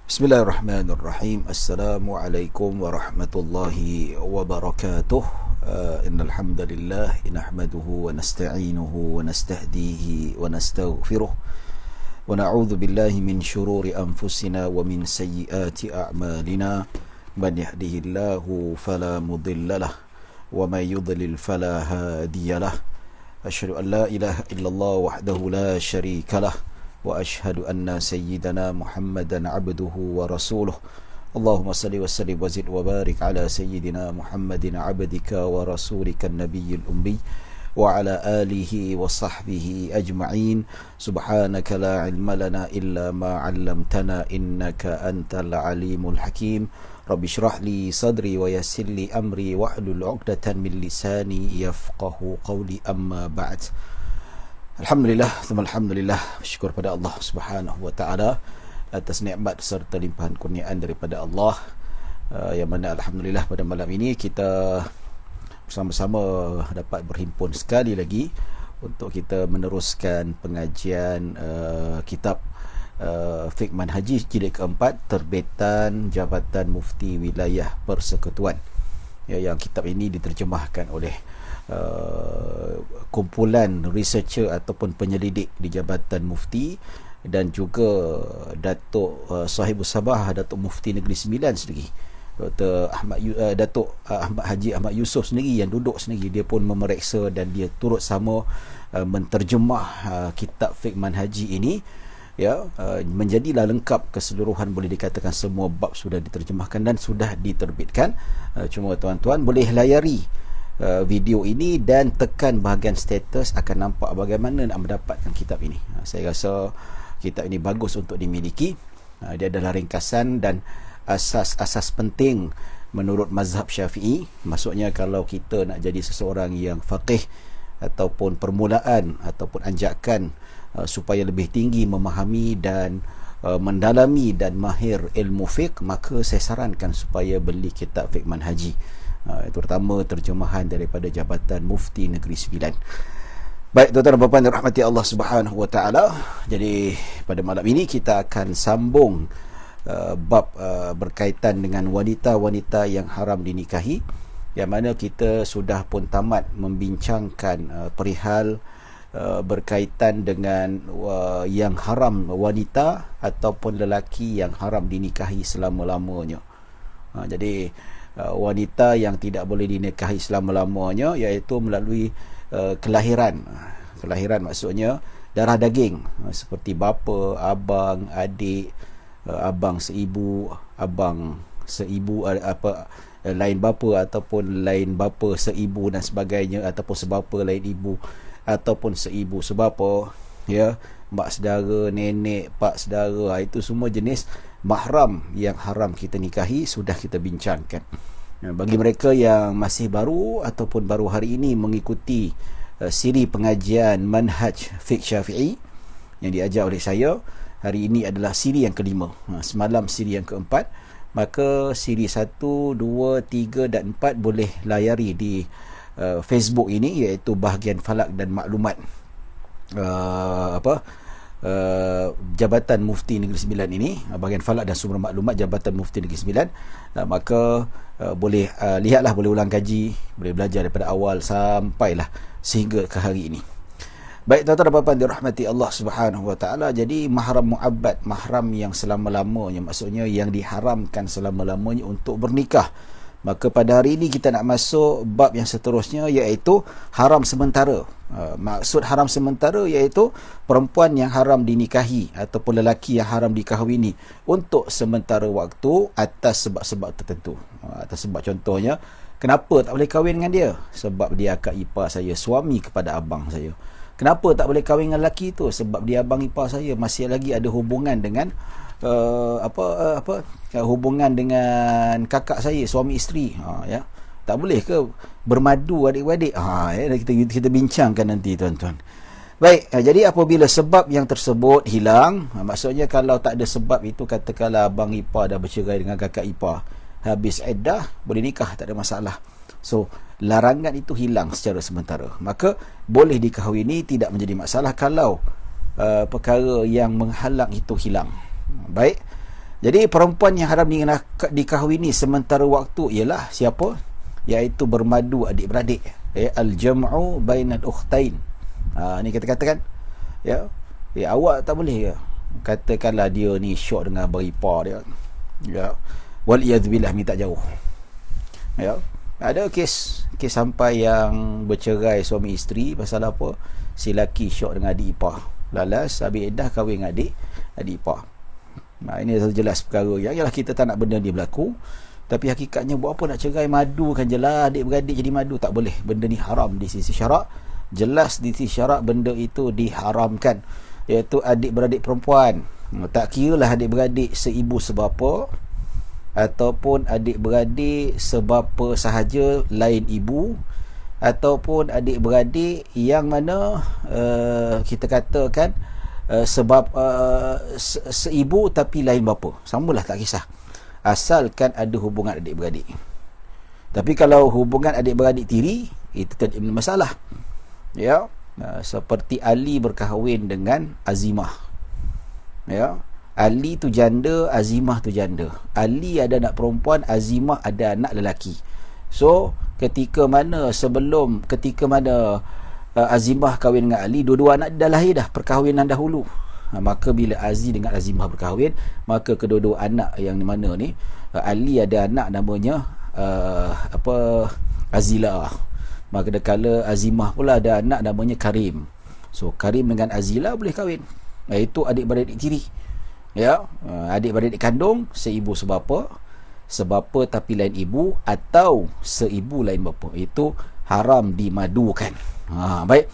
Bismillahirrahmanirrahim. Assalamualaikum warahmatullahi wabarakatuh. Innal hamdalillah nahmaduhu wa nasta'inuhu wa nastahdihi wa nastaghfiruh wa na'udzu billahi min shururi anfusina wa min sayyiati a'malina. Man yahdihillahu fala mudilla lahu wa may yudlil fala hadiya lahu. Asyhadu an la ilaha illallah wahdahu la syarika lahu وأشهد أن سيدنا محمدا عبده ورسوله اللهم صل وسلم وزد وبارك على سيدنا محمد عبدك ورسولك النبي الأمي وعلى آله وصحبه أجمعين سبحانك لا علم لنا إلا ما علمتنا إنك أنت العليم الحكيم رب اشرح لي صدري ويسر لي أمري واحلل عقدة من لساني يفقه قولي أما بعد. Alhamdulillah, alhamdulillah, syukur pada Allah Subhanahu wa taala atas nikmat serta limpahan kurniaan daripada Allah, yang mana alhamdulillah pada malam ini kita bersama-sama dapat berhimpun sekali lagi untuk kita meneruskan pengajian kitab Fiqh Manhaji jilid keempat terbitan Jabatan Mufti Wilayah Persekutuan, yang kitab ini diterjemahkan oleh kumpulan researcher ataupun penyelidik di Jabatan Mufti dan juga Datuk Sahibus Sabah, Datuk Mufti Negeri Sembilan sendiri, Datuk Ahmad Haji Ahmad Yusof sendiri yang duduk sendiri, dia pun memeriksa dan dia turut sama menterjemah kitab Fiqh Manhaji ini, menjadilah lengkap keseluruhan, boleh dikatakan semua bab sudah diterjemahkan dan sudah diterbitkan. Cuma tuan-tuan boleh layari video ini dan tekan bahagian status, akan nampak bagaimana nak mendapatkan kitab ini. Saya rasa kitab ini bagus untuk dimiliki. Dia adalah ringkasan dan asas-asas penting menurut mazhab Syafi'i. Maksudnya kalau kita nak jadi seseorang yang faqih ataupun permulaan ataupun anjakan supaya lebih tinggi memahami dan mendalami dan mahir ilmu fiqh, maka saya sarankan supaya beli kitab Fiqh Manhaji, terutama terjemahan daripada Jabatan Mufti Negeri Sembilan. Baik tuan-tuan dan puan-puan dirahmati Allah Subhanahu wa taala. Jadi pada malam ini kita akan sambung bab berkaitan dengan wanita-wanita yang haram dinikahi, yang mana kita sudah pun tamat membincangkan perihal berkaitan dengan yang haram wanita ataupun lelaki yang haram dinikahi selama-lamanya. Jadi wanita yang tidak boleh dinikahi selama-lamanya iaitu melalui kelahiran. Kelahiran maksudnya darah daging, seperti bapa, abang, adik, abang seibu, abang seibu, lain bapa ataupun lain bapa seibu dan sebagainya, ataupun sebapa lain ibu ataupun seibu sebapa, mak saudara, nenek, pak saudara, itu semua jenis mahram yang haram kita nikahi, sudah kita bincangkan. Bagi mereka yang masih baru ataupun baru hari ini mengikuti siri pengajian Manhaj Fiqh Syafi'i yang diajar oleh saya, hari ini adalah siri yang kelima. Semalam siri yang keempat. Maka siri 1, 2, 3 dan 4 boleh layari di Facebook ini, iaitu bahagian falak dan maklumat Jabatan Mufti Negeri Sembilan ini, bahagian falak dan sumber maklumat Jabatan Mufti Negeri Sembilan. Maka boleh lihatlah, boleh ulang kaji, boleh belajar daripada awal sampailah sehingga ke hari ini. Baik tuan-tuan dan puan-puan dirahmati Allah Subhanahu wa taala. Jadi mahram muabbad, mahram yang selama-lamanya, maksudnya yang diharamkan selama-lamanya untuk bernikah. Maka pada hari ini kita nak masuk bab yang seterusnya, iaitu haram sementara. Maksud haram sementara iaitu perempuan yang haram dinikahi ataupun lelaki yang haram dikahwini untuk sementara waktu atas sebab-sebab tertentu. Atas sebab contohnya, kenapa tak boleh kahwin dengan dia? Sebab dia akak ipar saya, suami kepada abang saya. Kenapa tak boleh kahwin dengan lelaki tu? Sebab dia abang ipar saya, masih lagi ada hubungan dengan hubungan dengan kakak saya, suami isteri. Tak boleh ke bermadu adik-adik? Kita bincangkan nanti tuan-tuan. Baik, jadi apabila sebab yang tersebut hilang, maksudnya kalau tak ada sebab itu, katakanlah abang ipar dah bercerai dengan kakak ipar, habis iddah, boleh nikah, tak ada masalah. So larangan itu hilang secara sementara, maka boleh dikahwini, tidak menjadi masalah kalau perkara yang menghalang itu hilang. Baik, Jadi perempuan yang haram dikahwini sementara waktu ialah siapa? Iaitu bermadu adik-beradik. Al-jam'u bainal ukhtain. Ni kita katakan, ya, awak tak boleh ke? Katakanlah dia ni syok dengan beripar dia. Ya. Waliyadzubillah, minta jauh. Ya. Ada kes sampai yang bercerai suami isteri pasal apa? Si laki syok dengan adik ipar. Lalas habis dah kahwin dengan adik ipar. Ini jelas perkara yang ialah kita tak nak benda ni berlaku. Tapi hakikatnya buat apa nak cerai, madukan je lah adik-beradik jadi madu. Tak boleh. Benda ni haram di sisi syarak. Jelas di sisi syarak benda itu diharamkan, iaitu adik-beradik perempuan. Tak kira lah adik-beradik seibu sebapa ataupun adik-beradik sebapa sahaja lain ibu, ataupun adik-beradik yang mana kita katakan sebab seibu tapi lain bapa, samalah, tak kisah, asalkan ada hubungan adik-beradik. Tapi kalau hubungan adik-beradik tiri, itu tak ada masalah. Ya, seperti Ali berkahwin dengan Azimah. Ya, Ali tu janda, Azimah tu janda. Ali ada anak perempuan, Azimah ada anak lelaki. So, ketika mana Azimah kahwin dengan Ali, dua-dua anak dah lahir dah, perkahwinan dahulu. Maka bila Aziz dengan Azimah berkahwin, maka kedua-dua anak yang mana ni, Ali ada anak namanya Azila. Maka dekala Azimah pula ada anak namanya Karim. So Karim dengan Azila boleh kahwin. Itu adik-beradik tiri. Ya, adik-beradik kandung, seibu sebapa tapi lain ibu, atau seibu lain bapa. Itu haram dimadukan. Baik.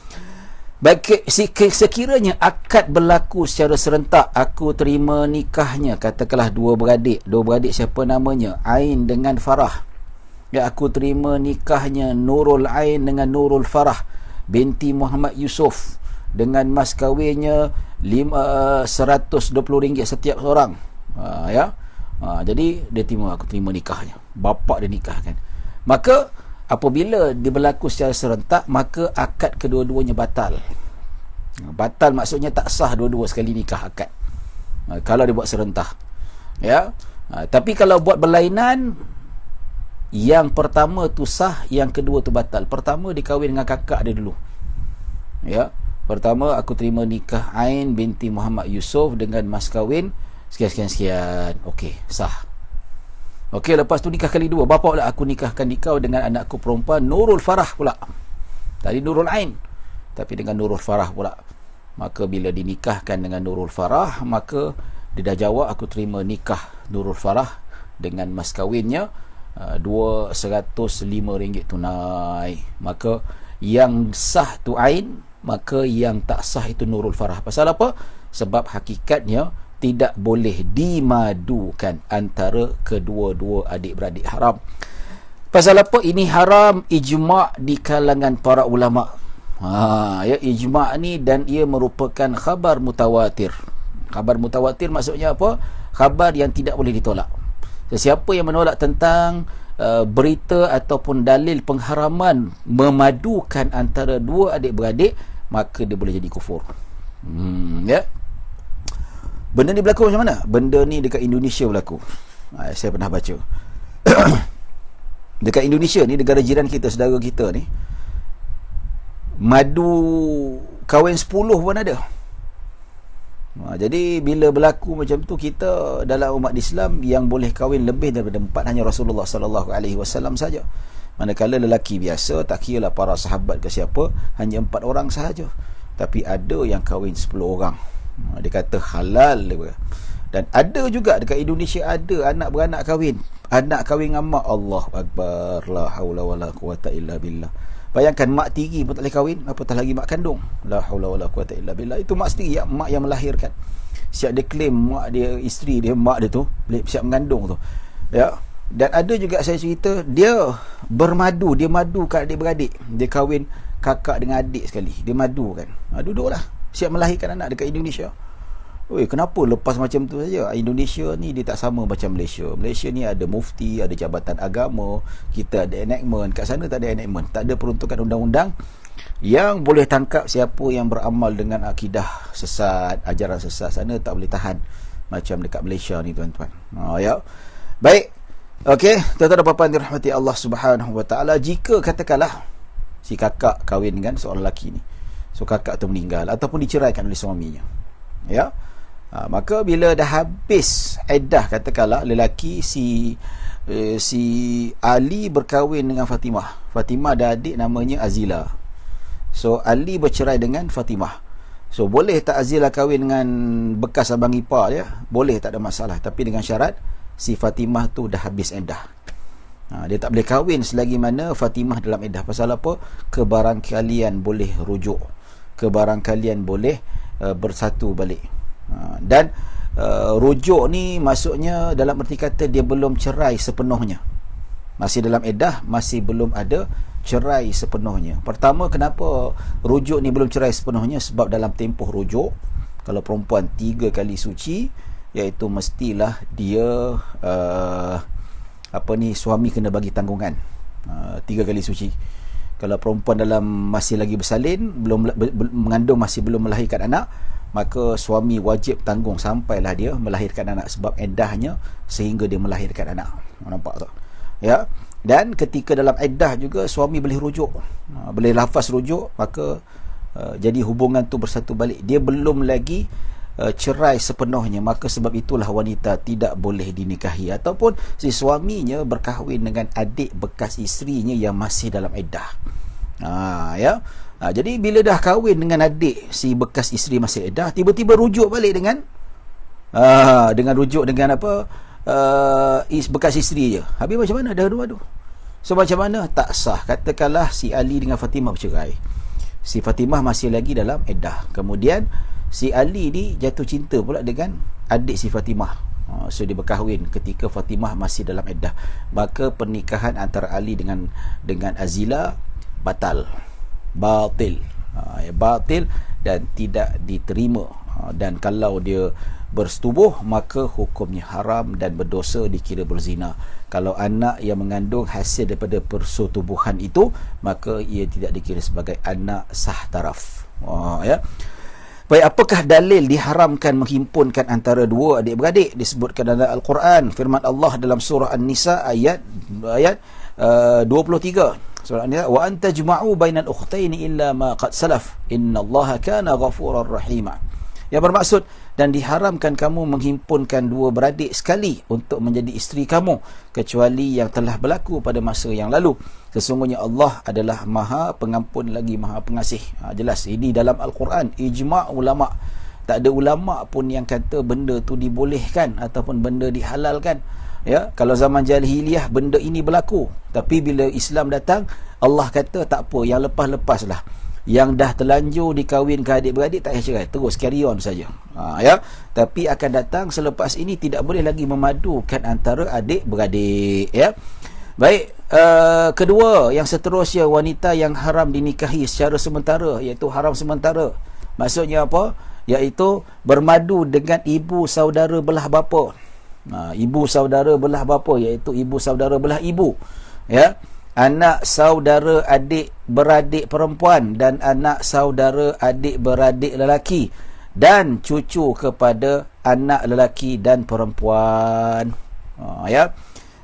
Sekiranya akad berlaku secara serentak, aku terima nikahnya, katakanlah dua beradik siapa namanya? Ain dengan Farah. Ya, aku terima nikahnya Nurul Ain dengan Nurul Farah binti Muhammad Yusof dengan mas kahwinnya RM120 setiap seorang. Ya. Jadi aku terima nikahnya. Bapa dia nikahkan. Maka apabila dia berlaku secara serentak, maka akad kedua-duanya batal. Batal maksudnya tak sah dua-dua sekali nikah akad. Kalau dia buat serentak. Ya. Tapi kalau buat berlainan, yang pertama tu sah, yang kedua tu batal. Pertama dia kahwin dengan kakak dia dulu. Ya. Pertama, aku terima nikah Ain binti Muhammad Yusof dengan mas kahwin sekian. Okey, sah. Okey, lepas tu nikah kali dua. Bapa pula, aku nikahkan kau dengan anakku perempuan Nurul Farah pula. Tadi Nurul Ain, tapi dengan Nurul Farah pula. Maka bila dinikahkan dengan Nurul Farah, maka dia dah jawab, aku terima nikah Nurul Farah dengan mas kahwinnya RM205 tunai. Maka yang sah tu Ain, maka yang tak sah itu Nurul Farah. Pasal apa? Sebab hakikatnya tidak boleh dimadukan antara kedua-dua adik-beradik haram. Pasal apa? Ini haram ijma' di kalangan para ulama'. Ya, ijma' ni, dan ia merupakan khabar mutawatir. Khabar mutawatir maksudnya apa? Khabar yang tidak boleh ditolak. Siapa yang menolak tentang berita ataupun dalil pengharaman memadukan antara dua adik-beradik, maka dia boleh jadi kufur. Ya. Benda ni berlaku macam mana? Benda ni dekat Indonesia berlaku. Saya pernah baca. Dekat Indonesia ni, negara jiran kita, saudara kita ni, madu kahwin 10 pun ada. Jadi bila berlaku macam tu, kita dalam umat Islam yang boleh kahwin lebih daripada 4 hanya Rasulullah SAW saja. Manakala lelaki biasa, tak kira lah para sahabat ke siapa, hanya 4 orang sahaja. Tapi ada yang kahwin 10 orang. Dia kata halal dia. Dan ada juga dekat Indonesia, ada anak beranak kahwin. Anak kahwin dengan mak. Allahu Akbar. La haula wala quwata illa billah. Bayangkan, mak tiri pun tak boleh kahwin, apatah lagi mak kandung. La haula wala quwata illa billah. Itu mak sendiri, mak yang melahirkan. Siap dia claim mak dia, isteri dia, mak dia tu siap mengandung tu. Ya. Dan ada juga saya cerita, dia bermadu, dia madukan adik-beradik. Dia kahwin kakak dengan adik sekali. Dia madukan. Duduklah, siap melahirkan anak dekat Indonesia. Oi, kenapa lepas macam tu saja? Indonesia ni dia tak sama macam Malaysia. Malaysia ni ada mufti, ada jabatan agama, kita ada enactment. Kat sana tak ada enactment, tak ada peruntukan undang-undang yang boleh tangkap siapa yang beramal dengan akidah sesat, ajaran sesat. Sana tak boleh tahan. macam dekat Malaysia ni tuan-tuan. Ya. Baik. Okey, tuan-tuan dan puan-puan dirahmati Allah Subhanahu Wa Taala, jika katakanlah si kakak kahwin dengan seorang lelaki ni, so kakak tu meninggal ataupun diceraikan oleh suaminya, ya, maka bila dah habis iddah, katakanlah lelaki si Ali berkahwin dengan Fatimah. Fatimah ada adik namanya Azila. So Ali bercerai dengan Fatimah. So boleh tak Azila kahwin dengan bekas abang ipar dia? Boleh, tak ada masalah, tapi dengan syarat si Fatimah tu dah habis iddah. Dia tak boleh kahwin selagi mana Fatimah dalam iddah. Pasal apa? Kebarangkalian boleh rujuk, kebarangkalian boleh bersatu balik. Dan rujuk ni maksudnya dalam erti kata dia belum cerai sepenuhnya, masih dalam iddah, masih belum ada cerai sepenuhnya. Pertama, kenapa rujuk ni belum cerai sepenuhnya? Sebab dalam tempoh rujuk, kalau perempuan 3 kali suci, iaitu mestilah dia suami kena bagi tanggungan 3 kali suci. Kalau perempuan dalam masih lagi bersalin, belum mengandung, masih belum melahirkan anak, maka suami wajib tanggung sampailah dia melahirkan anak, sebab iddahnya sehingga dia melahirkan anak. Nampak tak? Ya. Dan ketika dalam iddah juga suami boleh rujuk, boleh lafaz rujuk, maka jadi hubungan tu bersatu balik. Dia belum lagi cerai sepenuhnya, maka sebab itulah wanita tidak boleh dinikahi, ataupun si suaminya berkahwin dengan adik bekas isterinya yang masih dalam iddah. Ya. Jadi bila dah kahwin dengan adik si bekas isteri masih iddah, tiba-tiba rujuk balik dengan rujuk dengan apa, bekas isteri je. Habis macam mana? Dah aduh. So macam mana? Tak sah. Katakanlah si Ali dengan Fatimah bercerai, si Fatimah masih lagi dalam iddah, kemudian si Ali ni jatuh cinta pula dengan adik si Fatimah. So dia berkahwin ketika Fatimah masih dalam iddah, maka pernikahan antara Ali dengan Azila batil, batil dan tidak diterima. Dan kalau dia bersetubuh, maka hukumnya haram dan berdosa, dikira berzina. Kalau anak yang mengandung hasil daripada persetubuhan itu, maka ia tidak dikira sebagai anak sah taraf. Ya. Baik, apakah dalil diharamkan menghimpunkan antara dua adik-beradik? Disebutkan dalam Al-Quran, firman Allah dalam surah An-Nisa ayat 23. Surah An-Nisa, wa an tajma'u bainal ukhtaini illa ma qad salaf innallaha kana ghafurar rahima. Yang bermaksud, dan diharamkan kamu menghimpunkan dua beradik sekali untuk menjadi isteri kamu, kecuali yang telah berlaku pada masa yang lalu. Sesungguhnya Allah adalah Maha Pengampun lagi Maha Pengasih. Jelas ini dalam Al-Quran, ijma' ulama'. Tak ada ulama' pun yang kata benda tu dibolehkan ataupun benda dihalalkan. Ya, kalau zaman jahiliyah benda ini berlaku, tapi bila Islam datang, Allah kata tak apa, yang lepas-lepaslah. Yang dah terlanjur dikahwinkan adik-beradik tak payah cerai, terus carry on saja. Ya, tapi akan datang selepas ini tidak boleh lagi memadukan antara adik-beradik. Ya. Baik, kedua, yang seterusnya, wanita yang haram dinikahi secara sementara, iaitu haram sementara. Maksudnya apa? Iaitu bermadu dengan ibu saudara belah bapa. Ibu saudara belah bapa, iaitu ibu saudara belah ibu. Ya. Anak saudara adik beradik perempuan dan anak saudara adik beradik lelaki, dan cucu kepada anak lelaki dan perempuan. Ya.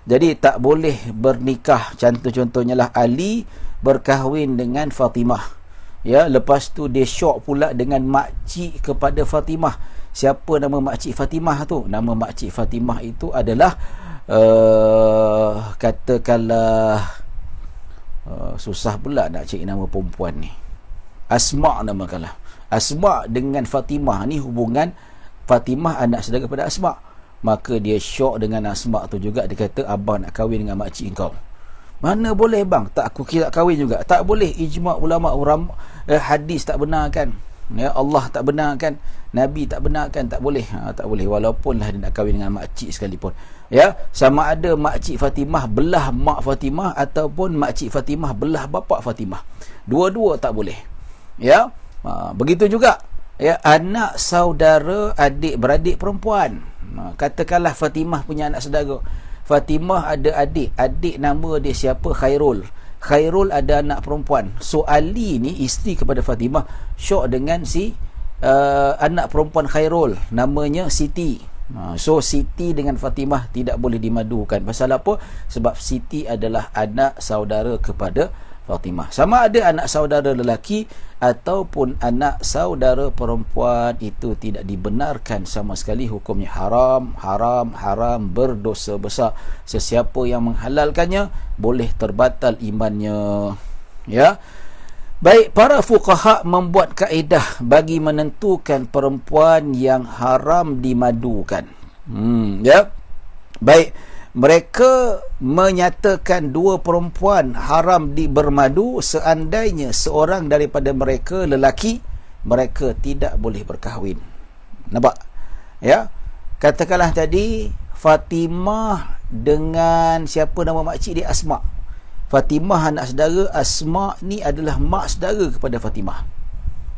Jadi tak boleh bernikah. Contohnya lah Ali berkahwin dengan Fatimah. Ya, lepas tu dia syok pula dengan makcik kepada Fatimah. Siapa nama makcik Fatimah tu? Nama makcik Fatimah itu adalah katakanlah susah pula nak cari nama perempuan ni. Asma' namakanlah. Asma' dengan Fatimah ni hubungan Fatimah anak saudara kepada Asma'. Maka dia syok dengan Asma' tu juga. Dia kata, abang nak kahwin dengan makcik kau. Mana boleh bang? Tak, aku kira kahwin juga. Tak boleh. Ijma' ulama' hadis tak benarkan. Ya, Allah tak benarkan, Nabi tak benarkan, tak boleh. Tak boleh, walaupun lah dia nak kahwin dengan makcik sekalipun. Ya, sama ada makcik Fatimah belah mak Fatimah ataupun makcik Fatimah belah bapa Fatimah. Dua-dua tak boleh. Ya, begitu juga. Ya, anak saudara adik beradik perempuan. Katakanlah Fatimah punya anak saudara. Fatimah ada adik. Adik nama dia siapa? Khairul. Khairul ada anak perempuan. So Ali ni isteri kepada Fatimah syok dengan si anak perempuan Khairul, namanya Siti. So Siti dengan Fatimah tidak boleh dimadukan. Pasal apa? Sebab Siti adalah anak saudara kepada Fatimah. Sama ada anak saudara lelaki ataupun anak saudara perempuan, itu tidak dibenarkan sama sekali, hukumnya haram, haram, haram, berdosa besar. Sesiapa yang menghalalkannya boleh terbatal imannya. Ya. Baik, para fuqaha membuat kaedah bagi menentukan perempuan yang haram dimadukan. Ya. Baik, mereka menyatakan dua perempuan haram bermadu seandainya seorang daripada mereka lelaki, mereka tidak boleh berkahwin. Nampak? Ya. Katakanlah tadi Fatimah dengan siapa nama makcik dia, Asma'. Fatimah anak saudara, Asma' ni adalah mak saudara kepada Fatimah.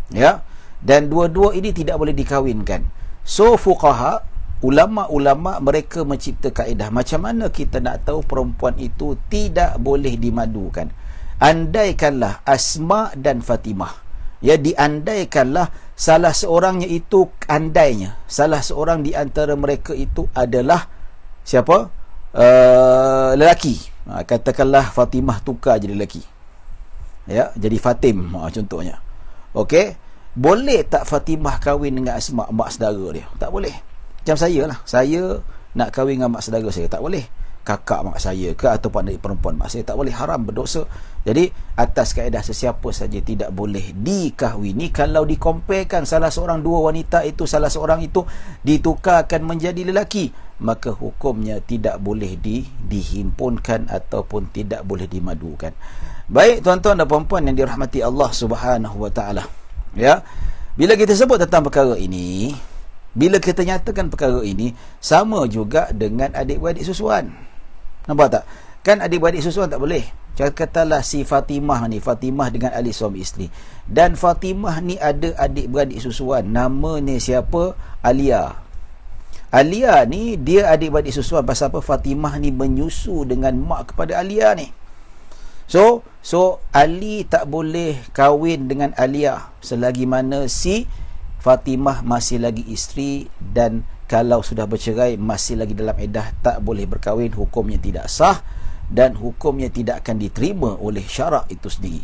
Ya. Dan dua-dua ini tidak boleh dikahwinkan. So fuqaha, ulama-ulama, mereka mencipta kaedah macam mana kita nak tahu perempuan itu tidak boleh dimadukan. Andaikanlah Asma' dan Fatimah, ya, diandaikanlah salah seorangnya itu, andainya salah seorang di antara mereka itu adalah siapa? Lelaki. Katakanlah Fatimah tukar jadi lelaki, ya, jadi Fatim contohnya. Okey, boleh tak Fatimah kahwin dengan Asma', mak saudara dia? Tak boleh. Macam saya lah, saya nak kahwin dengan mak saudara saya, tak boleh. Kakak mak saya ke ataupun adik perempuan mak saya, tak boleh, haram, berdosa. Jadi atas kaedah sesiapa saja tidak boleh dikahwini. Kalau dikomparekan salah seorang dua wanita itu, salah seorang itu ditukarkan menjadi lelaki, maka hukumnya tidak boleh dihimpunkan ataupun tidak boleh dimadukan. Baik tuan-tuan dan puan-puan yang dirahmati Allah Subhanahu wa taala. Ya. Bila kita sebut tentang perkara ini, bila kita nyatakan perkara ini, sama juga dengan adik-beradik susuan. Nampak tak? Kan adik-beradik susuan tak boleh. Katalah si Fatimah ni, Fatimah dengan ahli suami isteri. Dan Fatimah ni ada adik-beradik susuan. Namanya siapa? Alia. Alia ni dia adik-beradik susuan. Pasal apa? Fatimah ni menyusu dengan mak kepada Alia ni. So Ali tak boleh kahwin dengan Alia selagi mana si Fatimah masih lagi isteri, dan kalau sudah bercerai masih lagi dalam iddah, tak boleh berkahwin, hukumnya tidak sah dan hukumnya tidak akan diterima oleh syarak itu sendiri.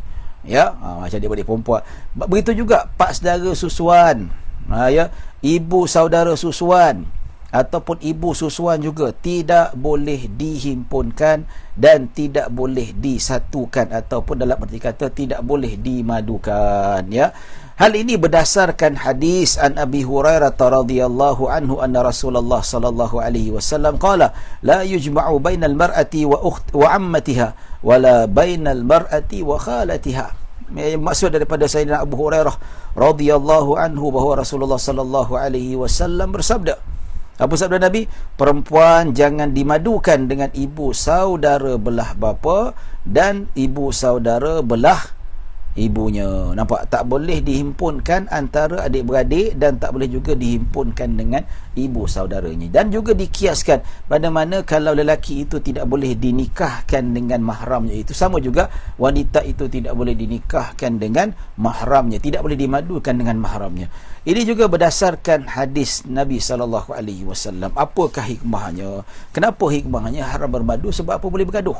Ya, macam dia beradik perempuan. Begitu juga pak saudara susuan, ya, ibu saudara susuan ataupun ibu susuan juga tidak boleh dihimpunkan dan tidak boleh disatukan, ataupun dalam arti kata tidak boleh dimadukan. Ya. Hal ini berdasarkan hadis an Abi Hurairah radhiyallahu anhu anna Rasulullah sallallahu alaihi wasallam qala la yujma'u bainal mar'ati wa ammatiha wala bainal mar'ati wa khalatiha. Maksud daripada Sayyidina Abu Hurairah radhiyallahu anhu bahawa Rasulullah sallallahu alaihi wasallam bersabda, apa sabda Nabi? Perempuan jangan dimadukan dengan ibu saudara belah bapa dan ibu saudara belah ibunya. Nampak? Tak boleh dihimpunkan antara adik-beradik dan tak boleh juga dihimpunkan dengan ibu saudaranya. Dan juga dikiaskan pada mana kalau lelaki itu tidak boleh dinikahkan dengan mahramnya, itu sama juga wanita itu tidak boleh dinikahkan dengan mahramnya, tidak boleh dimadukan dengan mahramnya. Ini juga berdasarkan hadis Nabi SAW. Apakah hikmahnya? Kenapa hikmahnya haram bermadu? Sebab apa? Boleh bergaduh.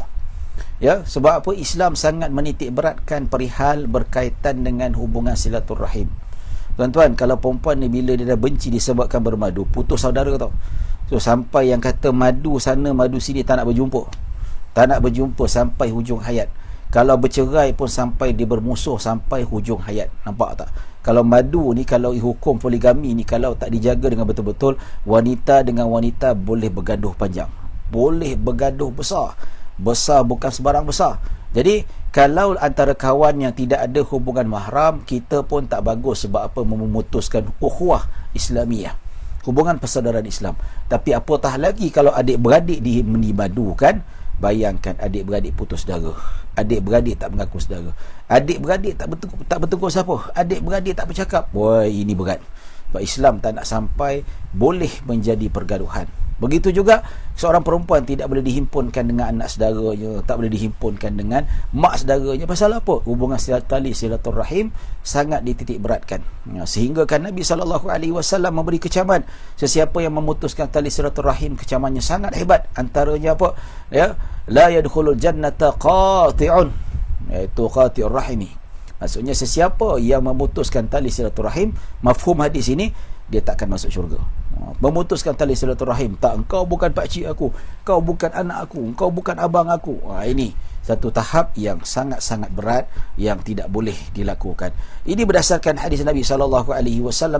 Ya, sebab apa? Islam sangat menitik beratkan perihal berkaitan dengan hubungan silaturahim. Tuan-tuan, kalau perempuan ni bila dia dah benci disebabkan bermadu, putus saudara tau. So sampai yang kata madu sana madu sini, tak nak berjumpa. Tak nak berjumpa sampai hujung hayat. Kalau bercerai pun sampai dia bermusuh sampai hujung hayat. Nampak tak? Kalau madu ni, kalau hukum poligami ni kalau tak dijaga dengan betul-betul, wanita dengan wanita boleh bergaduh panjang. Boleh bergaduh besar. Besar bukan sebarang besar. Jadi kalau antara kawan yang tidak ada hubungan mahram, kita pun tak bagus. Sebab apa? Memutuskan ukhuwah Islamiyah, hubungan persaudaraan Islam. Tapi apatah lagi kalau adik-beradik dimadukan. Bayangkan adik-beradik putus saudara, adik-beradik tak mengaku saudara, adik-beradik tak bertegur siapa, adik-beradik tak bercakap. Wah, ini berat. Sebab Islam tak nak sampai boleh menjadi pergaduhan. Begitu juga seorang perempuan tidak boleh dihimpunkan dengan anak saudaranya, tak boleh dihimpunkan dengan mak saudaranya. Pasal apa? Hubungan tali silaturahim sangat dititik beratkan. Sehingga kan Nabi SAW memberi kecaman sesiapa yang memutuskan tali silaturahim, kecamannya sangat hebat. Antaranya apa? Ya, la yadkhulul jannata qati'un, iaitu qati'ur rahimi. Maksudnya sesiapa yang memutuskan tali silaturahim, mafhum hadis ini, dia takkan masuk syurga. Memutuskan tali silaturahim, tak, engkau bukan pakcik aku, kau bukan anak aku, engkau bukan abang aku. Ini satu tahap yang sangat-sangat berat yang tidak boleh dilakukan. Ini berdasarkan hadis Nabi SAW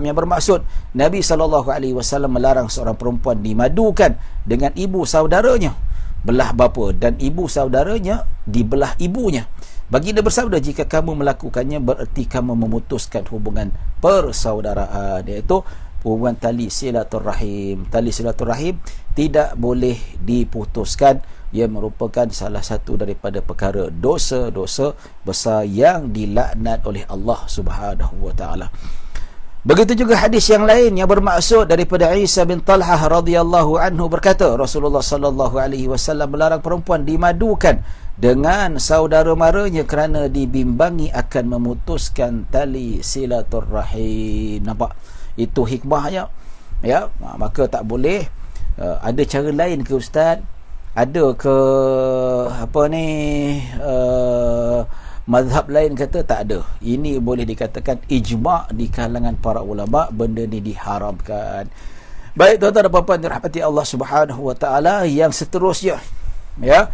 yang bermaksud Nabi SAW melarang seorang perempuan dimadukan dengan ibu saudaranya belah bapa, dan ibu saudaranya dibelah ibunya. Baginda bersabda, jika kamu melakukannya bererti kamu memutuskan hubungan persaudaraan, iaitu hubungan tali silaturahim. Tali silaturahim tidak boleh diputuskan. Ia merupakan salah satu daripada perkara dosa-dosa besar yang dilaknat oleh Allah Subhanahu wa taala. Begitu juga hadis yang lain yang bermaksud daripada Isa bin Talhah radhiyallahu anhu berkata, Rasulullah sallallahu alaihi wasallam melarang perempuan dimadukan dengan saudara maranya kerana dibimbangi akan memutuskan tali silaturahim. Nampak? Itu hikmahnya. Ya, maka tak boleh. Ada cara lain ke ustaz? Ada ke mazhab lain kata tak ada? Ini boleh dikatakan ijma' di kalangan para ulama, benda ni diharamkan. Baik tuan-tuan dan puan-puan dirahmati Allah Subhanahu wa taala, yang seterusnya, ya,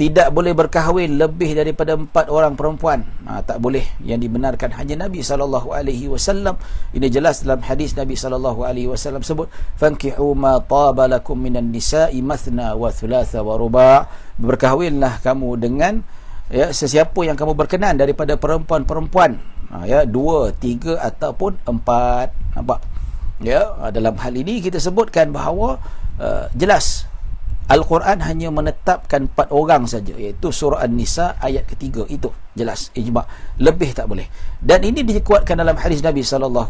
tidak boleh berkahwin lebih daripada 4 orang perempuan. Tak boleh. Yang dibenarkan hanya Nabi SAW. Ini jelas dalam hadis Nabi SAW sebut, fankihu ma taba lakum minan nisa'i mathna wa thulatha wa ruba'. Berkahwinlah kamu dengan, ya, sesiapa yang kamu berkenan daripada perempuan-perempuan, ya, 2, 3 ataupun 4. Nampak? Ya, dalam hal ini kita sebutkan bahawa jelas Al-Quran hanya menetapkan 4 orang saja, iaitu surah An-Nisa ayat ketiga. Itu jelas ijma', lebih tak boleh. Dan ini dikuatkan dalam hadis Nabi SAW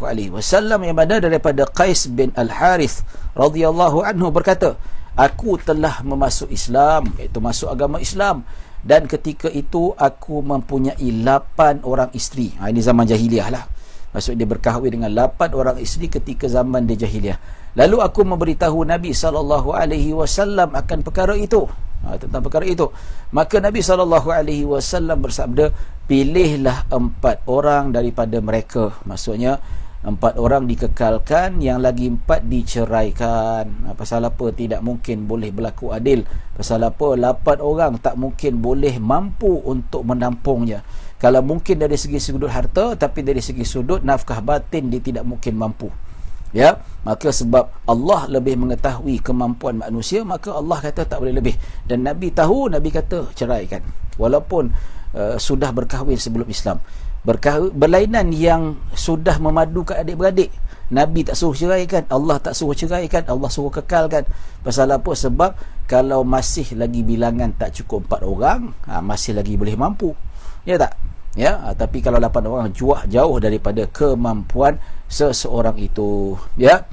yang mana daripada Qais bin Al-Harith radhiyallahu anhu berkata, aku telah memasuk Islam, iaitu masuk agama Islam, dan ketika itu aku mempunyai 8 orang isteri. Ini zaman jahiliah lah. Maksudnya dia berkahwin dengan 8 orang isteri ketika zaman dia jahiliah. Lalu aku memberitahu Nabi SAW akan perkara itu, tentang perkara itu. Maka Nabi SAW bersabda, pilihlah 4 orang daripada mereka. Maksudnya 4 orang dikekalkan, yang lagi 4 diceraikan. Pasal apa? Tidak mungkin boleh berlaku adil. Pasal apa? 8 orang tak mungkin boleh mampu untuk menampungnya. Kalau mungkin dari segi sudut harta, tapi dari segi sudut nafkah batin dia tidak mungkin mampu. Ya, maka sebab Allah lebih mengetahui kemampuan manusia, maka Allah kata tak boleh lebih. Dan Nabi tahu, Nabi kata ceraikan. Walaupun sudah berkahwin sebelum Islam. Berlainan yang sudah memadukan adik-beradik, Nabi tak suruh ceraikan, Allah tak suruh ceraikan, Allah suruh kekalkan. Pasal apa? Sebab kalau masih lagi bilangan tak cukup 4 orang, masih lagi boleh mampu. Ya tak? Ya, tapi kalau 8 orang jauh daripada kemampuan seseorang itu. Ya.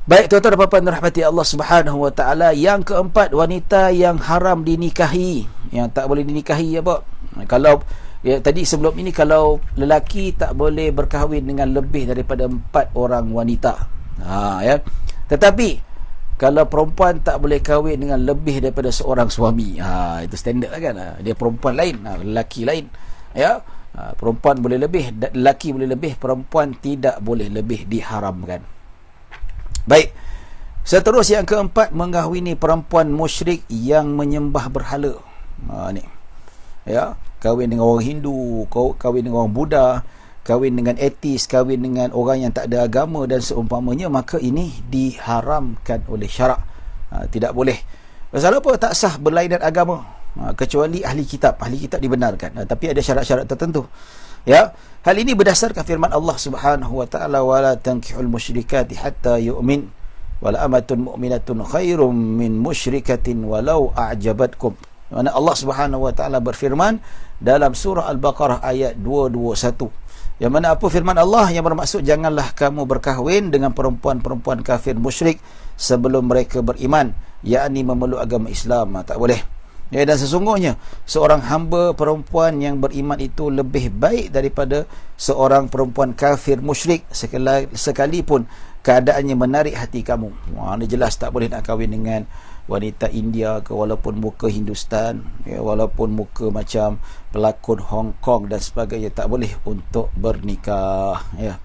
Baik tuan-tuan dan puan-puan rahmati Allah Subhanahu wa taala, yang keempat, wanita yang haram dinikahi, yang tak boleh dinikahi apa? Kalau ya, tadi sebelum ini kalau lelaki tak boleh berkahwin dengan lebih daripada 4 orang wanita. Ya. Tetapi kalau perempuan tak boleh kahwin dengan lebih daripada seorang suami. Itu standard lah kan. Dia perempuan lain, lelaki lain. Ya, perempuan boleh lebih, lelaki boleh lebih, perempuan tidak boleh lebih, diharamkan. Baik. Seterusnya yang keempat, mengahwini perempuan musyrik yang menyembah berhala. Ni. Ya, kahwin dengan orang Hindu, kahwin dengan orang Buddha, kahwin dengan etis, kahwin dengan orang yang tak ada agama dan seumpamanya, maka ini diharamkan oleh syarak. Tidak boleh. Pasal apa? Tak sah berlainan agama. Kecuali ahli kitab dibenarkan, tapi ada syarat-syarat tertentu. Ya, hal ini berdasarkan firman Allah Subhanahu wa taala, wala tankihul musyrikati hatta yu'min wala amatun mu'minatun khairum min musyrikatin walau a'jabatkum. Mana Allah Subhanahu wa taala berfirman dalam surah Al-Baqarah ayat 221, Yang mana apa firman Allah yang bermaksud janganlah kamu berkahwin dengan perempuan-perempuan kafir musyrik sebelum mereka beriman, yakni memeluk agama Islam. Tak boleh. Ya, dan sesungguhnya seorang hamba perempuan yang beriman itu lebih baik daripada seorang perempuan kafir musyrik sekalipun keadaannya menarik hati kamu. Wah, ini jelas tak boleh nak kahwin dengan wanita India ke, walaupun muka Hindustan, ya, walaupun muka macam pelakon Hong Kong dan sebagainya, tak boleh untuk bernikah, ya.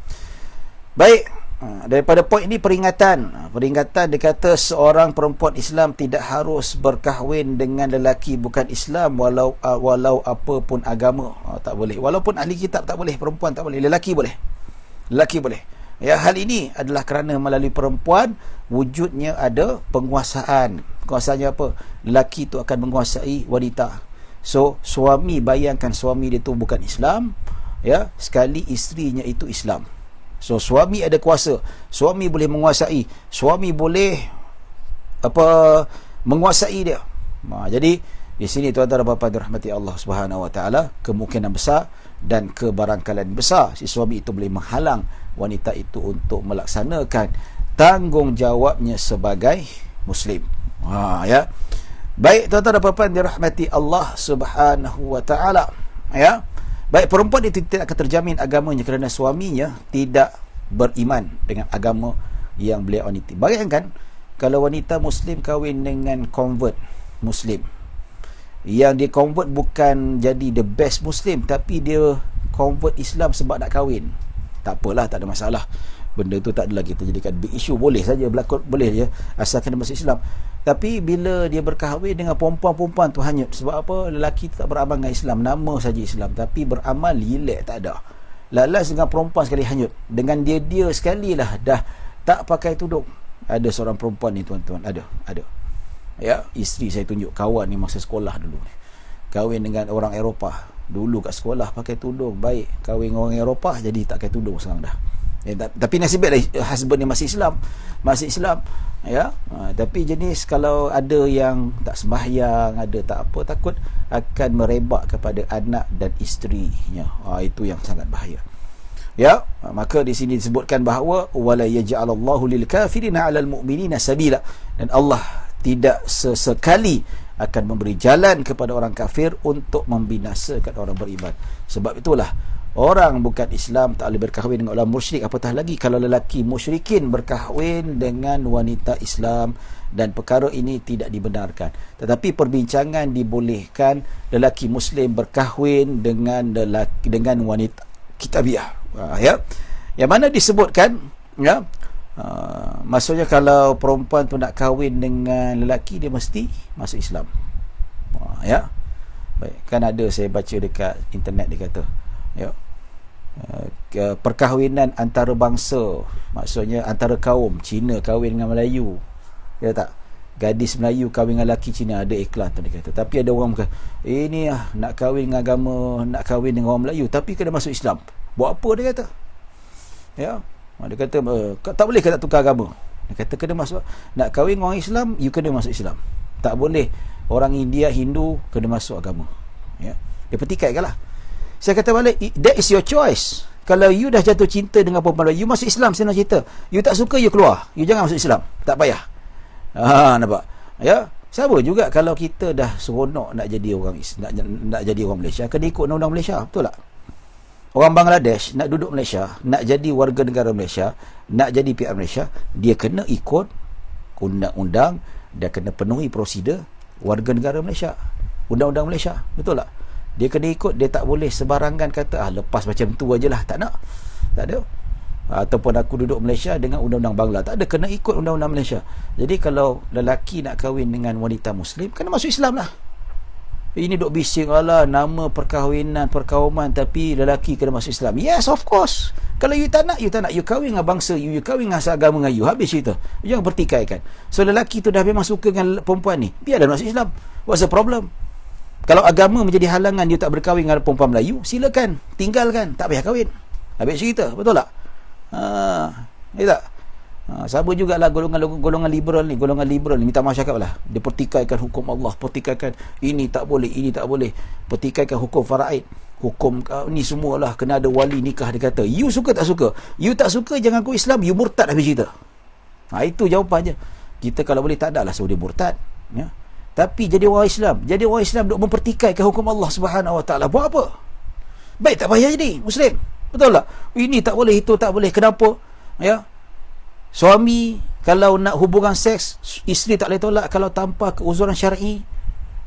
Baik, daripada poin ini peringatan dia kata seorang perempuan Islam tidak harus berkahwin dengan lelaki bukan Islam walau apa pun agama. Tak boleh, walaupun ahli kitab tak boleh, perempuan tak boleh, lelaki boleh. Ya, hal ini adalah kerana melalui perempuan wujudnya ada penguasaan. Penguasaannya apa? Lelaki itu akan menguasai wanita. So suami, bayangkan suami dia tu bukan Islam, ya, sekali isterinya itu Islam. So suami ada kuasa, suami boleh menguasai, suami boleh menguasai dia. Jadi di sini tuan-tuan dan puan-puan dirahmati Allah Subhanahu Wa Taala, kemungkinan besar dan kebarangkalian besar si suami itu boleh menghalang wanita itu untuk melaksanakan tanggungjawabnya sebagai muslim. Ya. Baik tuan-tuan dan puan-puan dirahmati Allah Subhanahu Wa Taala, ya. Baik, perempuan itu tidak akan terjamin agamanya kerana suaminya tidak beriman dengan agama yang beliau aniti. Bayangkan kalau wanita muslim kahwin dengan convert muslim, yang dia convert bukan jadi the best muslim, tapi dia convert Islam sebab nak kahwin. Tak apalah, tak ada masalah. Benda tu tak adalah kita jadikan big issue. Boleh saja berlakon, boleh je, asalkan dia masuk Islam. Tapi bila dia berkahwin dengan perempuan-perempuan tu hanyut. Sebab apa? Lelaki tu tak beramal dengan Islam, nama saja Islam, tapi beramal lilek tak ada. Lalas dengan perempuan sekali hanyut. Dengan dia sekali lah dah tak pakai tudung. Ada seorang perempuan ni tuan-tuan, ada. Ya, isteri saya tunjuk, kawan ni masa sekolah dulu. Kahwin dengan orang Eropah. Dulu kat sekolah pakai tudung, baik. Kahwin dengan orang Eropah jadi tak pakai tudung sekarang dah. Tapi nasib baik husband dia masih Islam, ya. Tapi jenis kalau ada yang tak sembahyang, ada tak apa, takut akan merebak kepada anak dan isterinya. Itu yang sangat bahaya, ya. Maka di sini disebutkan bahawa wala yaj'alallahu lil kafirina 'alal mu'minina sabila, dan Allah tidak sesekali akan memberi jalan kepada orang kafir untuk membinasakan orang beriman. Sebab itulah orang bukan Islam tak boleh berkahwin dengan orang musyrik, apatah lagi kalau lelaki musyrikin berkahwin dengan wanita Islam, dan perkara ini tidak dibenarkan. Tetapi perbincangan dibolehkan lelaki muslim berkahwin dengan wanita kitabiah, ya. Yang mana disebutkan, ya, maksudnya kalau perempuan tu nak kahwin dengan lelaki, dia mesti masuk Islam, ya. Baik, kan ada saya baca dekat internet, dia kata, ya, perkahwinan antara bangsa, maksudnya antara kaum Cina kahwin dengan Melayu, ya tak, gadis Melayu kahwin dengan lelaki Cina, ada iklan tu dia kata. Tapi ada orang kata ini nak kahwin dengan agama, nak kahwin dengan orang Melayu tapi kena masuk Islam. Buat apa, dia kata, ya. Dia kata tak boleh ke tak tukar agama. Dia kata kena masuk, nak kahwin dengan orang Islam, you kena masuk Islam. Tak boleh orang India, Hindu kena masuk agama, ya. Dia petikaikan lah. Saya kata balik, that is your choice. Kalau you dah jatuh cinta dengan perempuan, you masuk Islam, senang cerita. You tak suka, you keluar. You jangan masuk Islam, tak payah. Nampak? Ya, sama juga kalau kita dah seronok nak jadi orang nak jadi orang Malaysia, kena ikut undang-undang Malaysia, betul tak? Orang Bangladesh nak duduk Malaysia, nak jadi warga negara Malaysia, nak jadi PR Malaysia, dia kena ikut undang-undang, dia kena penuhi prosedur warga negara Malaysia, undang-undang Malaysia, betul tak? Dia kena ikut, dia tak boleh sebarangan kata lepas macam tu ajalah, tak nak, tak ada. Ataupun aku duduk Malaysia dengan undang-undang Bangla, tak ada, kena ikut undang-undang Malaysia. Jadi kalau lelaki nak kahwin dengan wanita muslim, kena masuk Islam lah. Ini duk bising, alah nama perkahwinan, perkauman, tapi lelaki kena masuk Islam. Yes, of course. Kalau you tak nak, you kahwin dengan bangsa you kahwin dengan seagama dengan you, habis cerita. You jangan bertikaikan. So lelaki tu dah memang suka dengan perempuan ni, biarlah masuk Islam. What's the problem? Kalau agama menjadi halangan dia tak berkahwin dengan perempuan Melayu, silakan, tinggalkan, tak payah kahwin. Habis cerita, betul tak? Ya tak? Sama jugalah golongan liberal ni minta maaf cakap lah, dia pertikaikan hukum Allah, pertikaikan ini tak boleh, pertikaikan hukum faraid. hukum ni semualah kena ada wali nikah. Dia kata, you suka tak suka? You tak suka, jangan kau Islam, you murtad habis cerita. Itu jawapannya. Kita kalau boleh tak adalah suruh dia murtad, ya. Tapi jadi orang Islam duk mempertikaikan hukum Allah Subhanahu Wa Taala. Buat apa? Baik tak payah jadi Muslim. Betul tak? Ini tak boleh, itu tak boleh. Kenapa? Ya. Suami kalau nak hubungan seks, isteri tak boleh tolak kalau tanpa keuzuran syar'i.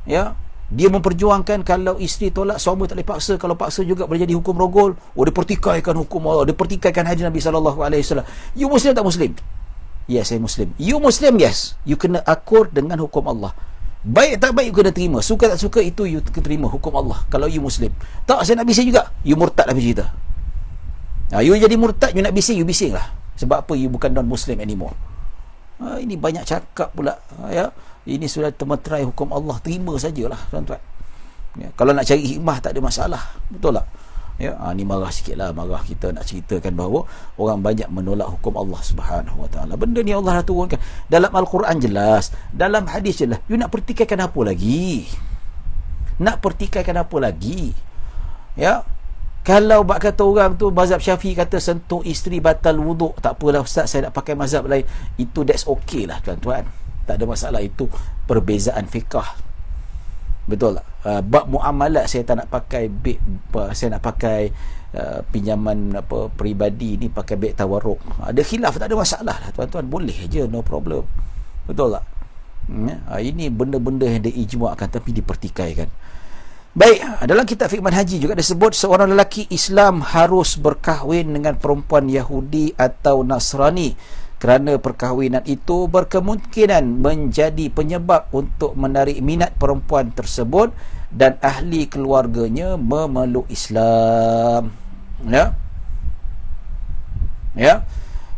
Ya. Dia memperjuangkan kalau isteri tolak, suami tak boleh paksa. Kalau paksa juga boleh jadi hukum rogol. Dia pertikaikan hukum Allah, dia pertikaikan haji Nabi SAW. You Muslim tak Muslim? Yes, saya Muslim. You Muslim, yes. You kena akur dengan hukum Allah. Baik tak baik you kena terima. Suka tak suka, itu you kena terima hukum Allah. Kalau you Muslim. Tak, saya nak bising juga, you murtad habis cerita. You jadi murtad, you nak bising, you bising lah. Sebab apa? You bukan non-Muslim anymore. Ini banyak cakap pula, ya. Ini sudah temeterai hukum Allah. Terima sajalah tuan-tuan, ya. Kalau nak cari hikmah tak ada masalah. Betul tak? Ya, ni marah sikit lah. Marah kita nak ceritakan bahawa orang banyak menolak hukum Allah Subhanahu Wa Taala. Benda ni Allah dah turunkan dalam Al-Quran jelas, dalam hadis jelas. You nak pertikaikan apa lagi? Ya. Kalau bak kata orang tu mazhab Syafi'i kata sentuh isteri batal wuduk, tak apalah ustaz, saya nak pakai mazhab lain. Itu that's okay lah tuan-tuan. Tak ada masalah, itu perbezaan fiqh. Betul tak? Bab muamalat saya tak nak pakai bil, saya nak pakai pinjaman peribadi ni pakai bil tawarruk. Ada khilaf, tak ada masalah lah tuan-tuan, boleh je, no problem. Betul tak? Ini benda-benda yang diijma'kan tapi dipertikaikan. Baik, dalam kitab Fiqh Manhaji juga disebut seorang lelaki Islam harus berkahwin dengan perempuan Yahudi atau Nasrani kerana perkahwinan itu berkemungkinan menjadi penyebab untuk menarik minat perempuan tersebut dan ahli keluarganya memeluk Islam. Ya.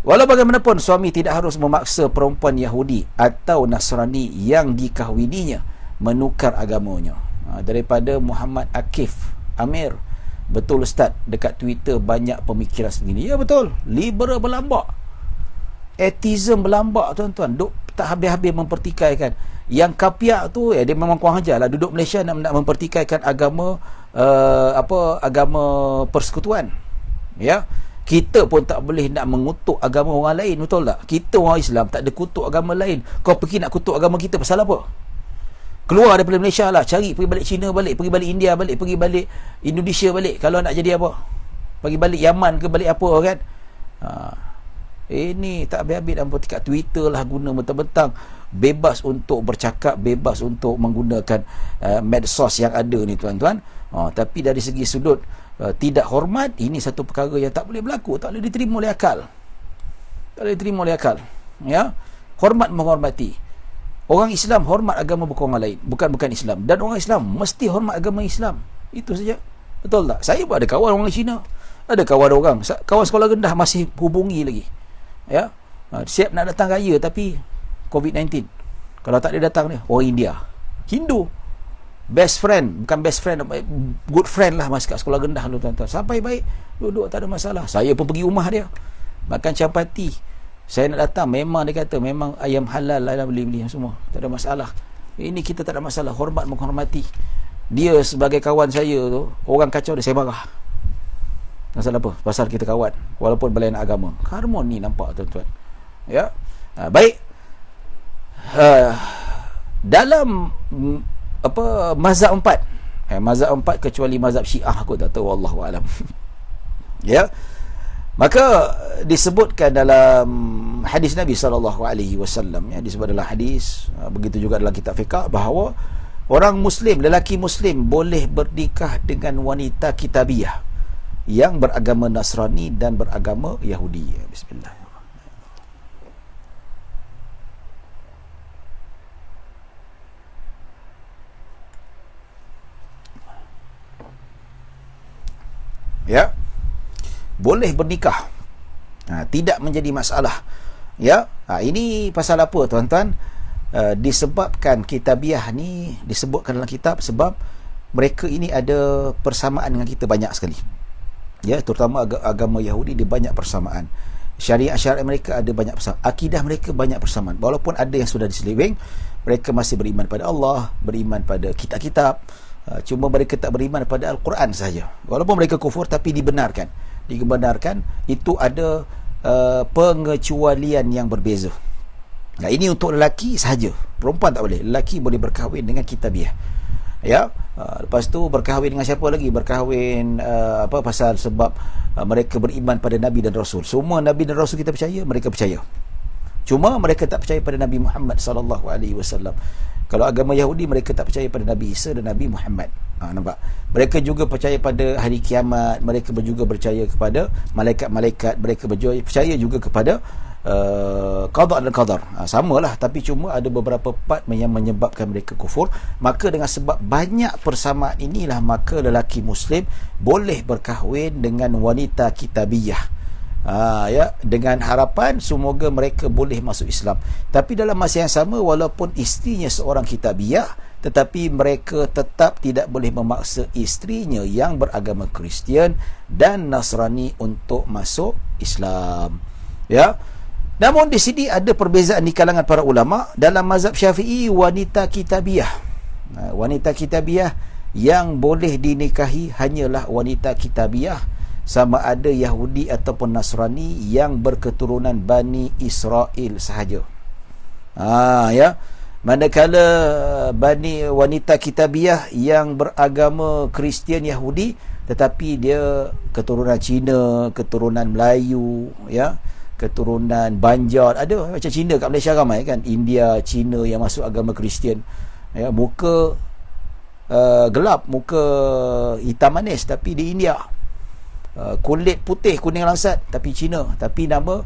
Walau bagaimanapun, suami tidak harus memaksa perempuan Yahudi atau Nasrani yang dikahwininya menukar agamanya. Daripada Muhammad Akif Amir, betul Ustaz, dekat Twitter banyak pemikiran segini. Ya betul, liberal berlambak, atheism berlambak tuan-tuan, duk tak habis-habis mempertikaikan. Yang kapiak tu dia memang kurang ajar lah, duduk Malaysia nak mempertikaikan agama agama persekutuan. Ya, kita pun tak boleh nak mengutuk agama orang lain, betul tak? Kita orang Islam tak ada kutuk agama lain. Kau pergi nak kutuk agama kita pasal apa? Keluar daripada Malaysia lah, cari, pergi balik China balik, pergi balik India balik, pergi balik Indonesia balik. Kalau nak jadi apa, pergi balik Yaman ke balik apa kan. Ini tak habis-habis dalam kat Twitter lah, guna mentang-mentang bebas untuk bercakap, bebas untuk menggunakan medsos yang ada ni tuan-tuan. Tapi dari segi sudut tidak hormat, ini satu perkara yang tak boleh berlaku, tak boleh diterima oleh akal. Tak boleh diterima oleh akal. Ya, hormat menghormati. Orang Islam hormat agama bukan orang lain, bukan Islam. Dan orang Islam mesti hormat agama Islam. Itu saja. Betul tak? Saya pun ada kawan orang Cina, ada kawan orang, kawan sekolah rendah masih hubungi lagi. Ya, siap nak datang raya tapi COVID-19. Kalau tak dia datang ni, orang India, Hindu, best friend, bukan best friend, good friend lah masa kat sekolah rendah dulu tuan-tuan. Sampai baik, duduk tak ada masalah. Saya pun pergi rumah dia, makan capati. Saya nak datang, memang dia kata memang ayam halal lah, beli-beli semua, tak ada masalah. Ini kita tak ada masalah, hormat menghormati. Dia sebagai kawan saya tu, orang kacau dia, saya marah. Pasal apa? Pasal kita kawan walaupun berlainan agama. Harmoni nampak tuan-tuan. Ya. Baik. Dalam mazhab 4. Mazhab 4 kecuali mazhab Syiah aku tak tahu, wallahu alam. Ya. Maka disebutkan dalam hadis Nabi SAW, ya, disebut dalam hadis, begitu juga dalam kitab fiqh, bahawa orang Muslim, lelaki Muslim boleh bernikah dengan wanita kitabiyah yang beragama Nasrani dan beragama Yahudi. Bismillah. Ya, boleh bernikah, tidak menjadi masalah. Ya, ini pasal apa tuan-tuan? Disebabkan kitabiah ni disebutkan dalam kitab sebab mereka ini ada persamaan dengan kita banyak sekali. Ya, terutama agama Yahudi dia banyak persamaan. Syariat-syariat mereka ada banyak persamaan. Akidah mereka banyak persamaan. Walaupun ada yang sudah diseleweng, mereka masih beriman pada Allah, beriman pada kitab-kitab, Cuma mereka tak beriman pada Al-Quran saja. Walaupun mereka kufur, tapi dibenarkan. Itu ada pengecualian yang berbeza. Nah, ini untuk lelaki sahaja. Perempuan tak boleh. Lelaki boleh berkahwin dengan kitabiah. Ya. Lepas tu berkahwin dengan siapa lagi? Berkahwin pasal sebab mereka beriman pada Nabi dan Rasul. Semua Nabi dan Rasul kita percaya, mereka percaya. Cuma mereka tak percaya pada Nabi Muhammad sallallahu alaihi wasallam. Kalau agama Yahudi, mereka tak percaya pada Nabi Isa dan Nabi Muhammad. Nampak? Mereka juga percaya pada hari kiamat, mereka juga percaya kepada malaikat-malaikat, mereka percaya juga kepada qada dan qadar. Samalah, tapi cuma ada beberapa part yang menyebabkan mereka kufur. Maka dengan sebab banyak persamaan inilah, maka lelaki muslim boleh berkahwin dengan wanita kitabiyah. Ya, dengan harapan semoga mereka boleh masuk Islam. Tapi dalam masa yang sama, walaupun isterinya seorang kitabiyah, tetapi mereka tetap tidak boleh memaksa isterinya yang beragama Kristian dan Nasrani untuk masuk Islam. Ya. Namun di sini ada perbezaan di kalangan para ulama. Dalam mazhab Syafi'i, wanita kitabiyah yang boleh dinikahi hanyalah wanita kitabiyah, sama ada Yahudi ataupun Nasrani yang berketurunan Bani Israel sahaja. Ya. Manakala wanita kitabiyah yang beragama Kristian Yahudi, tetapi dia keturunan Cina, keturunan Melayu, ya, keturunan Banjar, ada macam Cina kat Malaysia ramai kan, India, Cina yang masuk agama Kristian. Ya, muka gelap, muka hitam manis tapi di India. Kulit putih kuning langsat tapi Cina, tapi nama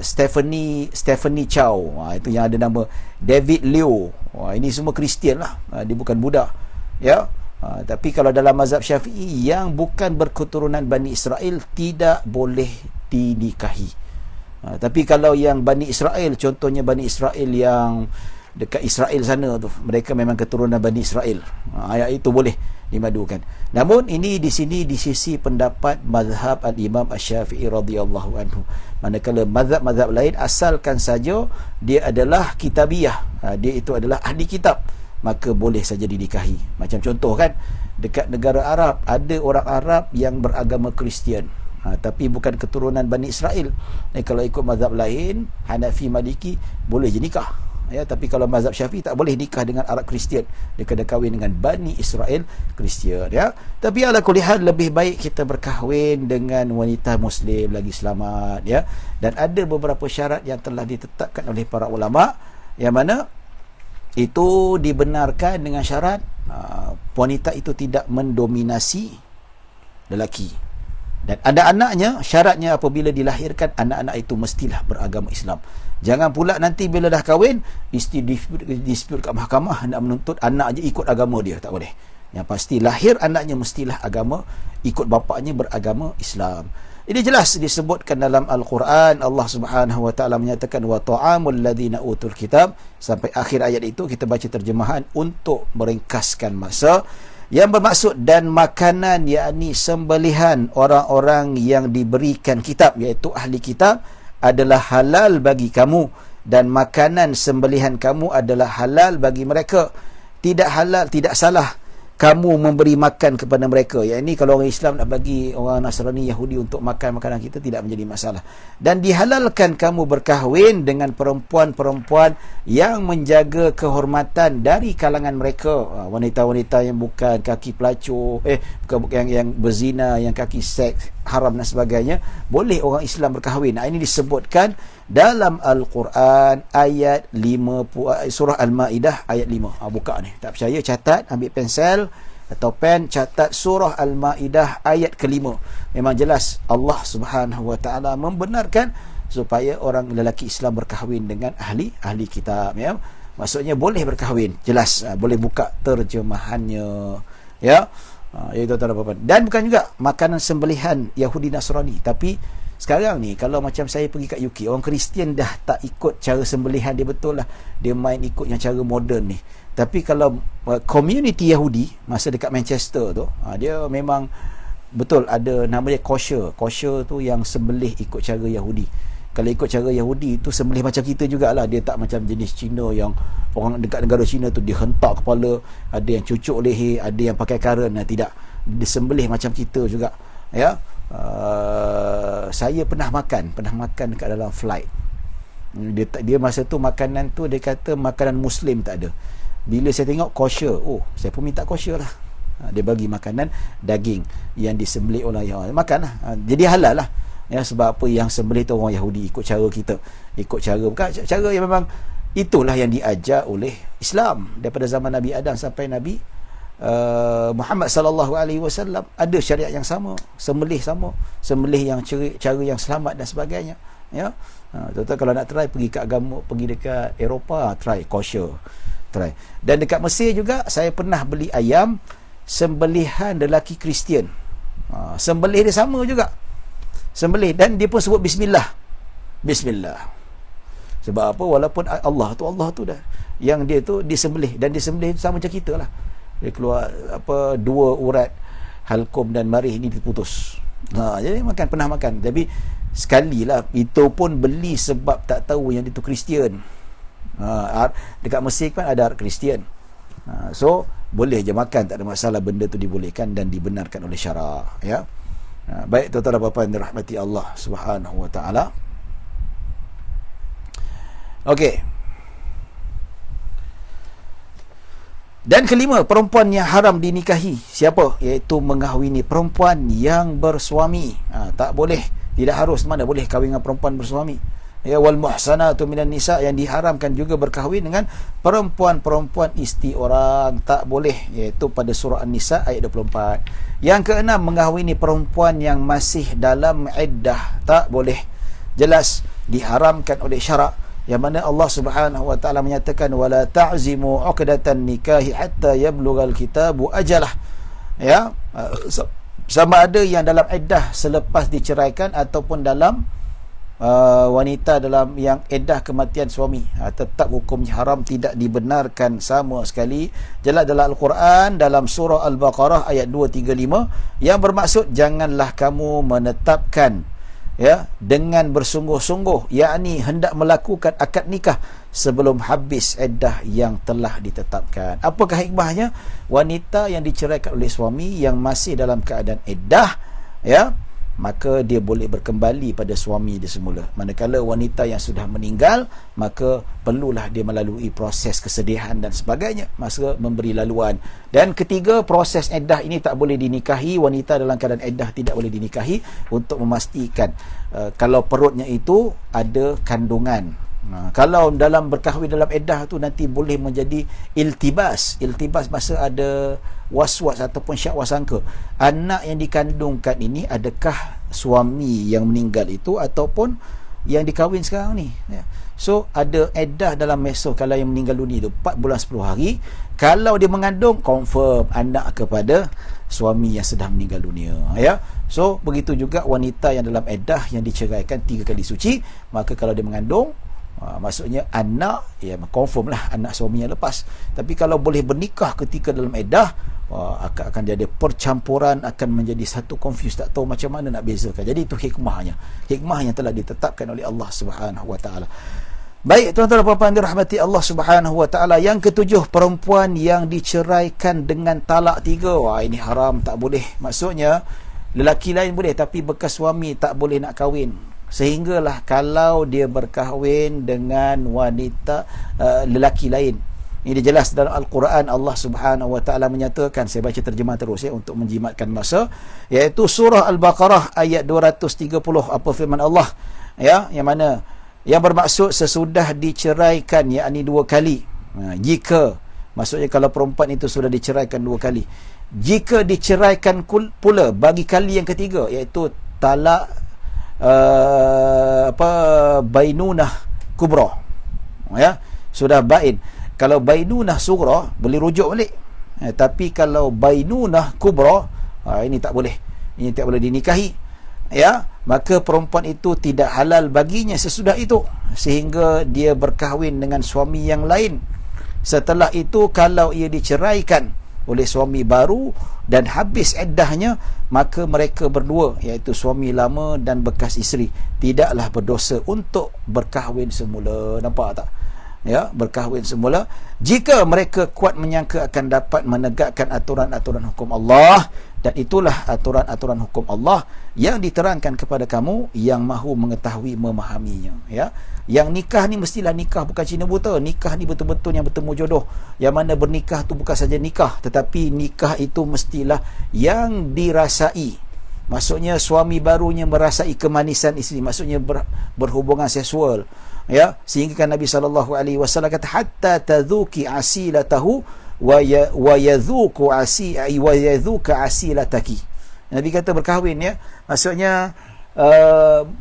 Stephanie Chow. Itu yang ada nama David Liu. Ini semua Kristian lah, dia bukan Buddha. Ya. Tapi kalau dalam mazhab Syafi'i yang bukan berketurunan Bani Israel tidak boleh dinikahi. Tapi kalau yang Bani Israel, contohnya Bani Israel yang dekat Israel sana tu, mereka memang keturunan Bani Israel, ayat itu boleh dimadukan. Namun ini di sini di sisi pendapat mazhab al-Imam Asy-Syafi'i radhiyallahu anhu. Manakala mazhab-mazhab lain, asalkan saja dia adalah kitabiyah, dia itu adalah ahli kitab, maka boleh saja dinikahi. Macam contoh kan, dekat negara Arab ada orang Arab yang beragama Kristian, tapi bukan keturunan Bani Israel. Kalau ikut mazhab lain, Hanafi, Maliki, boleh je nikah. Ya, tapi kalau mazhab Syafi'i tak boleh nikah dengan Arab Kristian, dia kena kahwin dengan Bani Israel Kristian. Ya. Tapi ala kulli hal, lebih baik kita berkahwin dengan wanita muslim lagi selamat. Ya. Dan ada beberapa syarat yang telah ditetapkan oleh para ulama, yang mana itu dibenarkan dengan syarat wanita itu tidak mendominasi lelaki. Dan anak-anaknya, syaratnya apabila dilahirkan, anak-anak itu mestilah beragama Islam. Jangan pula nanti bila dah kahwin, mesti dispute kat mahkamah, nak menuntut anak je ikut agama dia. Tak boleh. Yang pasti lahir anaknya mestilah agama, ikut bapaknya beragama Islam. Ini jelas disebutkan dalam Al-Quran. Allah Subhanahu Wa Taala menyatakan wa ta'amul ladzina utul kitab, sampai akhir ayat itu. Kita baca terjemahan untuk meringkaskan masa. Yang bermaksud, dan makanan, yakni sembelihan orang-orang yang diberikan kitab, iaitu ahli kitab, adalah halal bagi kamu, dan makanan sembelihan kamu adalah halal bagi mereka. Tidak halal, tidak salah kamu memberi makan kepada mereka. Yang ini kalau orang Islam nak bagi orang Nasrani, Yahudi untuk makan makanan kita, tidak menjadi masalah. Dan dihalalkan kamu berkahwin dengan perempuan-perempuan yang menjaga kehormatan dari kalangan mereka. Wanita-wanita yang bukan kaki pelacur, bukan yang berzina, yang kaki seks haram dan sebagainya, boleh orang Islam berkahwin. Ini disebutkan dalam Al-Quran ayat 50, surah Al-Ma'idah ayat 5. Buka ni, tak percaya catat, ambil pensel atau pen, catat surah Al-Ma'idah ayat ke-5. Memang jelas Allah Subhanahu Wa Taala membenarkan supaya orang lelaki Islam berkahwin dengan ahli kitab, ya. Maksudnya boleh berkahwin, jelas. Boleh buka terjemahannya, ya. Itu tak ada apa-apa. Dan bukan juga makanan sembelihan Yahudi Nasrani. Tapi sekarang ni kalau macam saya pergi kat UK, orang Kristian dah tak ikut cara sembelihan dia betul lah. Dia main ikut yang cara moden ni. Tapi kalau community Yahudi masa dekat Manchester tu, dia memang betul ada nama dia kosher. Kosher tu yang sembelih ikut cara Yahudi. Kalau ikut cara Yahudi tu sembelih macam kita jugalah. Dia tak macam jenis Cina yang orang dekat negara Cina tu dia hentak kepala, ada yang cucuk leher, ada yang pakai karen. Tidak, disembelih macam kita juga, ya. Saya pernah makan dekat dalam flight. Dia masa tu makanan tu dia kata makanan Muslim tak ada. Bila saya tengok kosher, saya pun minta kosher lah. Dia bagi makanan daging yang disembelih oleh yang makan lah. Jadi halal lah, ya. Sebab apa? Yang sembelih tu orang Yahudi, ikut cara kita, ikut cara bukan cara yang memang itulah yang diajar oleh Islam daripada zaman Nabi Adam sampai Nabi Muhammad sallallahu alaihi wasallam. Ada syariat yang sama, sembelih sama, sembelih yang cara yang selamat dan sebagainya, ya. Tuan-tuan kalau nak try, pergi kat agama, pergi dekat Eropah, try kosher, try. Dan dekat Mesir juga saya pernah beli ayam sembelihan lelaki Kristian. Sembelih dia sama juga, sembelih, dan dia pun sebut bismillah. Sebab apa? Walaupun Allah tu dah, yang dia tu disembelih, dan disembelih sama macam kita lah. Dia keluar dua urat halkum dan marih ni diputus. Jadi pernah makan. Tapi sekali lah, itu pun beli sebab tak tahu yang itu Kristian. Dekat Mesir kan ada Kristian. So boleh je makan, tak ada masalah. Benda tu dibolehkan dan dibenarkan oleh syarak, ya. Baik tuan-tuan dan puan-puan dirahmati Allah Subhanahu wa taala. Okey. Dan kelima, perempuan yang haram dinikahi siapa? Iaitu mengahwini perempuan yang bersuami. Tak boleh, tidak harus, mana boleh kahwin dengan perempuan bersuami. Ya, wal muhsanatu minan nisa, yang diharamkan juga berkahwin dengan perempuan-perempuan isteri orang, tak boleh, iaitu pada surah An-Nisa ayat 24. Yang keenam, mengahwini perempuan yang masih dalam iddah, tak boleh. Jelas diharamkan oleh syarak, yang mana Allah Subhanahu wa taala menyatakan wala ta'zimu 'uqdatan nikahi hatta yablughal kitabu ajalah, ya. Sama ada yang dalam iddah selepas diceraikan ataupun dalam wanita dalam yang iddah kematian suami, tetap hukumnya haram, tidak dibenarkan sama sekali. Jelas dalam Al-Quran, dalam surah Al-Baqarah ayat 235, yang bermaksud janganlah kamu menetapkan, ya, dengan bersungguh-sungguh, yakni hendak melakukan akad nikah sebelum habis iddah yang telah ditetapkan. Apakah hikmahnya? Wanita yang diceraikan oleh suami yang masih dalam keadaan iddah, ya, maka dia boleh berkembali pada suami dia semula. Manakala wanita yang sudah meninggal, maka perlulah dia melalui proses kesedihan dan sebagainya, masa memberi laluan. Dan ketiga, proses iddah ini tak boleh dinikahi. Wanita dalam keadaan iddah tidak boleh dinikahi untuk memastikan kalau perutnya itu ada kandungan. Kalau dalam berkahwin dalam iddah tu nanti boleh menjadi iltibas masa ada was-was ataupun syak wasangka, anak yang dikandungkan ini adakah suami yang meninggal itu ataupun yang dikahwin sekarang ni, ya. So ada iddah dalam meso. Kalau yang meninggal dunia itu 4 bulan 10 hari, kalau dia mengandung, confirm anak kepada suami yang sedang meninggal dunia, ya. So begitu juga wanita yang dalam iddah yang diceraikan 3 kali suci, maka kalau dia mengandung, maksudnya anak, ya, confirm lah anak suami yang lepas. Tapi kalau boleh bernikah ketika dalam iddah, akan jadi percampuran, akan menjadi satu confuse, tak tahu macam mana nak bezakan. Jadi itu hikmah yang telah ditetapkan oleh Allah Subhanahu wa taala. Baik tuan-tuan dan puan-puan dirahmati Allah Subhanahu wa taala, yang ketujuh, perempuan yang diceraikan dengan talak 3. Ini haram, tak boleh. Maksudnya lelaki lain boleh, tapi bekas suami tak boleh nak kahwin. Sehinggalah kalau dia berkahwin dengan wanita lelaki lain. Ini jelas dalam Al-Quran. Allah Subhanahu wa taala menyatakan, saya baca terjemah terus, ya, untuk menjimatkan masa, iaitu surah Al-Baqarah ayat 230. Apa firman Allah, ya, yang mana yang bermaksud sesudah diceraikan, yakni 2 kali. Jika, maksudnya kalau perempuan itu sudah diceraikan 2 kali, jika diceraikan pula bagi kali yang ketiga, iaitu talak bainunah kubra, ya, sudah bain. Kalau bainunah sughra boleh rujuk balik, tapi kalau bainunah kubra, ini tak boleh, ini tak boleh dinikahi, ya. Maka perempuan itu tidak halal baginya sesudah itu, sehingga dia berkahwin dengan suami yang lain. Setelah itu kalau ia diceraikan oleh suami baru dan habis iddahnya, maka mereka berdua, iaitu suami lama dan bekas isteri, tidaklah berdosa untuk berkahwin semula. Nampak tak? Ya, berkahwin semula jika mereka kuat menyangka akan dapat menegakkan aturan-aturan hukum Allah, dan itulah aturan-aturan hukum Allah yang diterangkan kepada kamu yang mahu mengetahui memahaminya. Ya, yang nikah ni mestilah nikah bukan Cina buta. Nikah ni betul-betul yang bertemu jodoh. Yang mana bernikah tu bukan saja nikah, tetapi nikah itu mestilah yang dirasai. Maksudnya suami barunya merasai kemanisan isteri, maksudnya berhubungan seksual. Ya, sehingga kan Nabi SAW kata hatta tadhuki asilatahu wa yadhuku asilataki. Nabi kata berkahwin, ya. Maksudnya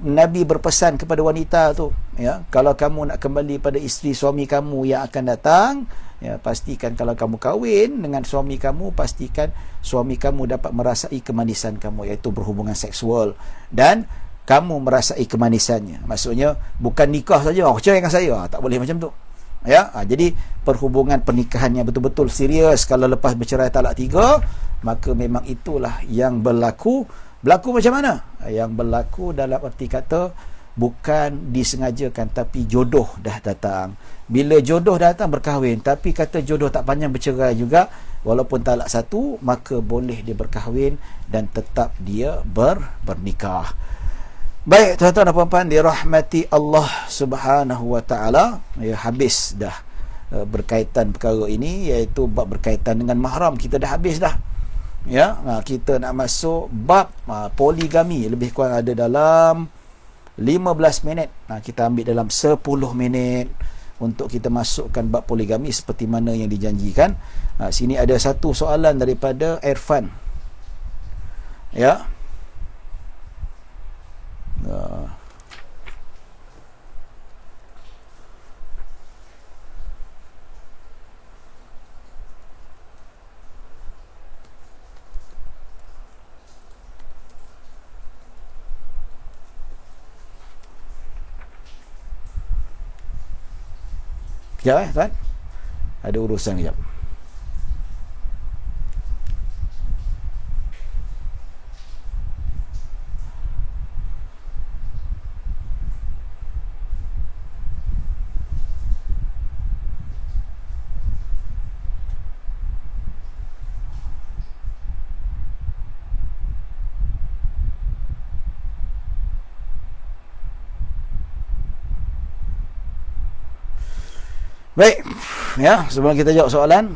Nabi berpesan kepada wanita tu, ya, kalau kamu nak kembali pada isteri suami kamu yang akan datang, ya, pastikan kalau kamu kahwin dengan suami kamu, pastikan suami kamu dapat merasai kemanisan kamu, iaitu berhubungan seksual, dan kamu merasai kemanisannya. Maksudnya bukan nikah saja, ceraikan saya, tak boleh macam tu. Ya, jadi perhubungan pernikahan yang betul-betul serius, kalau lepas bercerai talak 3, maka memang itulah yang berlaku. Berlaku macam mana? Yang berlaku dalam arti kata bukan disengajakan, tapi jodoh dah datang. Bila jodoh datang berkahwin, tapi kata jodoh tak panjang bercerai juga, walaupun talak 1, maka boleh dia berkahwin dan tetap dia bernikah. Baik, tuan-tuan dan puan-puan dirahmati Allah Subhanahu wa taala, ya, habis dah berkaitan perkara ini, iaitu bab berkaitan dengan mahram. Kita dah habis dah. Ya, kita nak masuk bab poligami, lebih kurang ada dalam 15 minit. Kita ambil dalam 10 minit untuk kita masukkan bab poligami seperti mana yang dijanjikan. Sini ada satu soalan daripada Irfan. Ya. Sekejap, tuan. Ada urusan sekejap. Baik, ya, sebelum kita jawab soalan,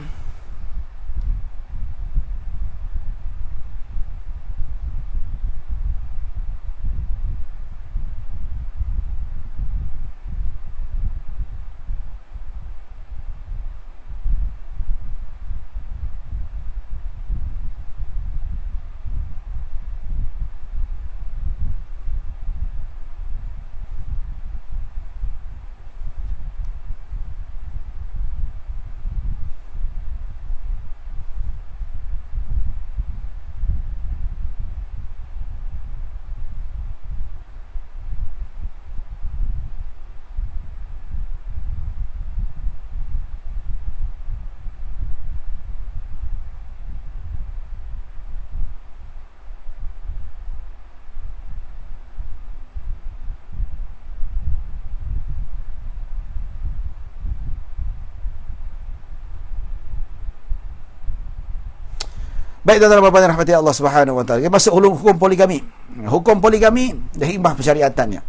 baik, tuan-tuan dan puan-puan rahmati Allah Subhanahu wa taala. Kita masuk hukum poligami. Hukum poligami dan hikmah pensyariatannya.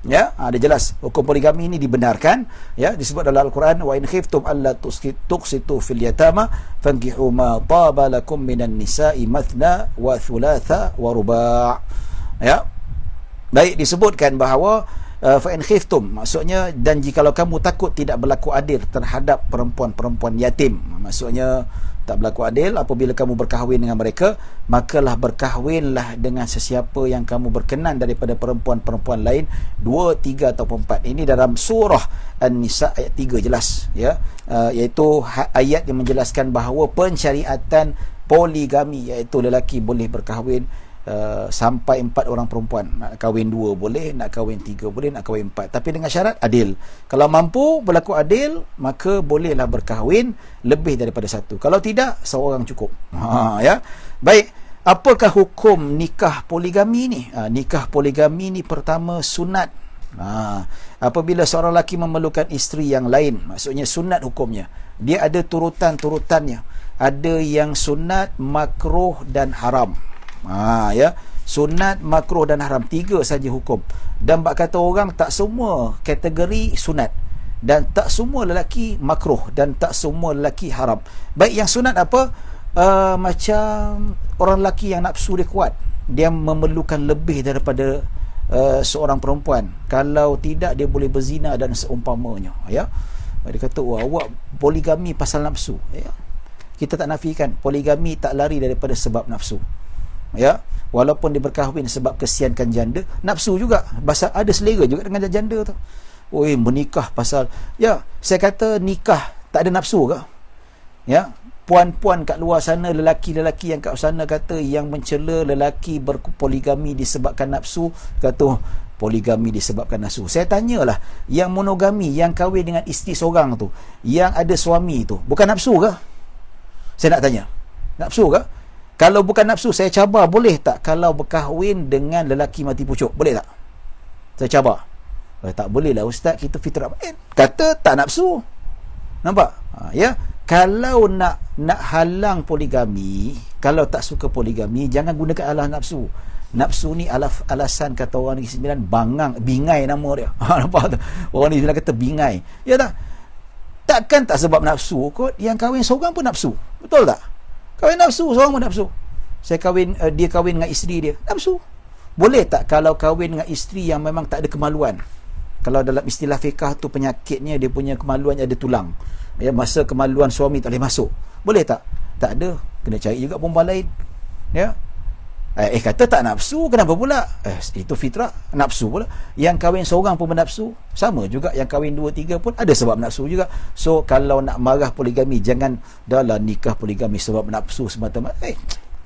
Ya, ada jelas hukum poligami ini dibenarkan, ya, disebut dalam Al-Quran, wa in khiftum alla tuqsitu fil yatama fankihu ma taba lakum minan nisa'i mathna wa thulatha wa ruba'. Ya. Baik, disebutkan bahawa fa in khiftum, maksudnya dan jikalau kamu takut tidak berlaku adil terhadap perempuan-perempuan yatim, maksudnya tak berlaku adil apabila kamu berkahwin dengan mereka, makalah berkahwinlah dengan sesiapa yang kamu berkenan daripada perempuan-perempuan lain, 2, 3 ataupun 4. Ini dalam surah An-Nisa ayat 3 jelas, ya, iaitu ayat yang menjelaskan bahawa pensyariatan poligami, iaitu lelaki boleh berkahwin sampai 4 orang perempuan. Nak kahwin 2 boleh, nak kahwin 3 boleh, nak kahwin 4, tapi dengan syarat adil. Kalau mampu berlaku adil, maka bolehlah berkahwin lebih daripada 1. Kalau tidak, seorang cukup. Ya. Baik, apakah hukum nikah poligami ni? Nikah poligami ni pertama sunat. Apabila seorang lelaki memerlukan isteri yang lain, maksudnya sunat hukumnya. Dia ada turutan-turutannya. Ada yang sunat, makruh dan haram. Ya, sunat, makruh dan haram, 3 saja hukum. Dan bak kata orang, tak semua kategori sunat, dan tak semua lelaki makruh, dan tak semua lelaki haram. Baik, yang sunat apa? Macam orang lelaki yang nafsu dia kuat, dia memerlukan lebih daripada seorang perempuan. Kalau tidak, dia boleh berzina dan seumpamanya. Ya, dia kata, wah, awak poligami pasal nafsu. Ya, kita tak nafikan poligami tak lari daripada sebab nafsu. Ya, walaupun dia berkahwin sebab kesiankan janda, nafsu juga. Pasal ada selera juga dengan janda tu. Oi, menikah pasal, ya, saya kata nikah tak ada nafsu ke? Ya, puan-puan kat luar sana, lelaki-lelaki yang kat sana kata yang mencela lelaki berpoligami disebabkan nafsu, kata poligami disebabkan nafsu. Saya tanyalah, yang monogami, yang kahwin dengan isteri seorang tu, yang ada suami tu, bukan nafsu ke? Saya nak tanya, nafsu ke? Kalau bukan nafsu, saya cabar, boleh tak kalau berkahwin dengan lelaki mati pucuk? Boleh tak? Saya cabar. Tak boleh lah ustaz, kita fitrah. Kata tak nafsu. Nampak? Ya, kalau nak halang poligami, kalau tak suka poligami, jangan gunakan alasan nafsu. Nafsu ni alasan, kata orang Negeri Sembilan, bingai nama dia. Nampak tak? Orang Negeri Sembilan kata bingai. Ya tak? Takkan tak sebab nafsu kot, yang kahwin seorang pun nafsu. Betul tak? Kahwin nafsu, seorang pun nafsu. Dia kahwin dengan isteri dia, nafsu. Boleh tak kalau kahwin dengan isteri yang memang tak ada kemaluan? Kalau dalam istilah fiqah tu, penyakitnya, dia punya kemaluan ada tulang. Ya, masa kemaluan suami tak boleh masuk. Boleh tak? Tak ada. Kena cari juga perempuan lain. Ya. Kata tak nafsu, kenapa pula? Itu fitrah, nafsu pula. Yang kahwin seorang pun bernafsu, sama juga. Yang kahwin 2, 3 pun ada sebab nafsu juga. So, kalau nak marah poligami, jangan dah nikah poligami sebab nafsu semata-mata.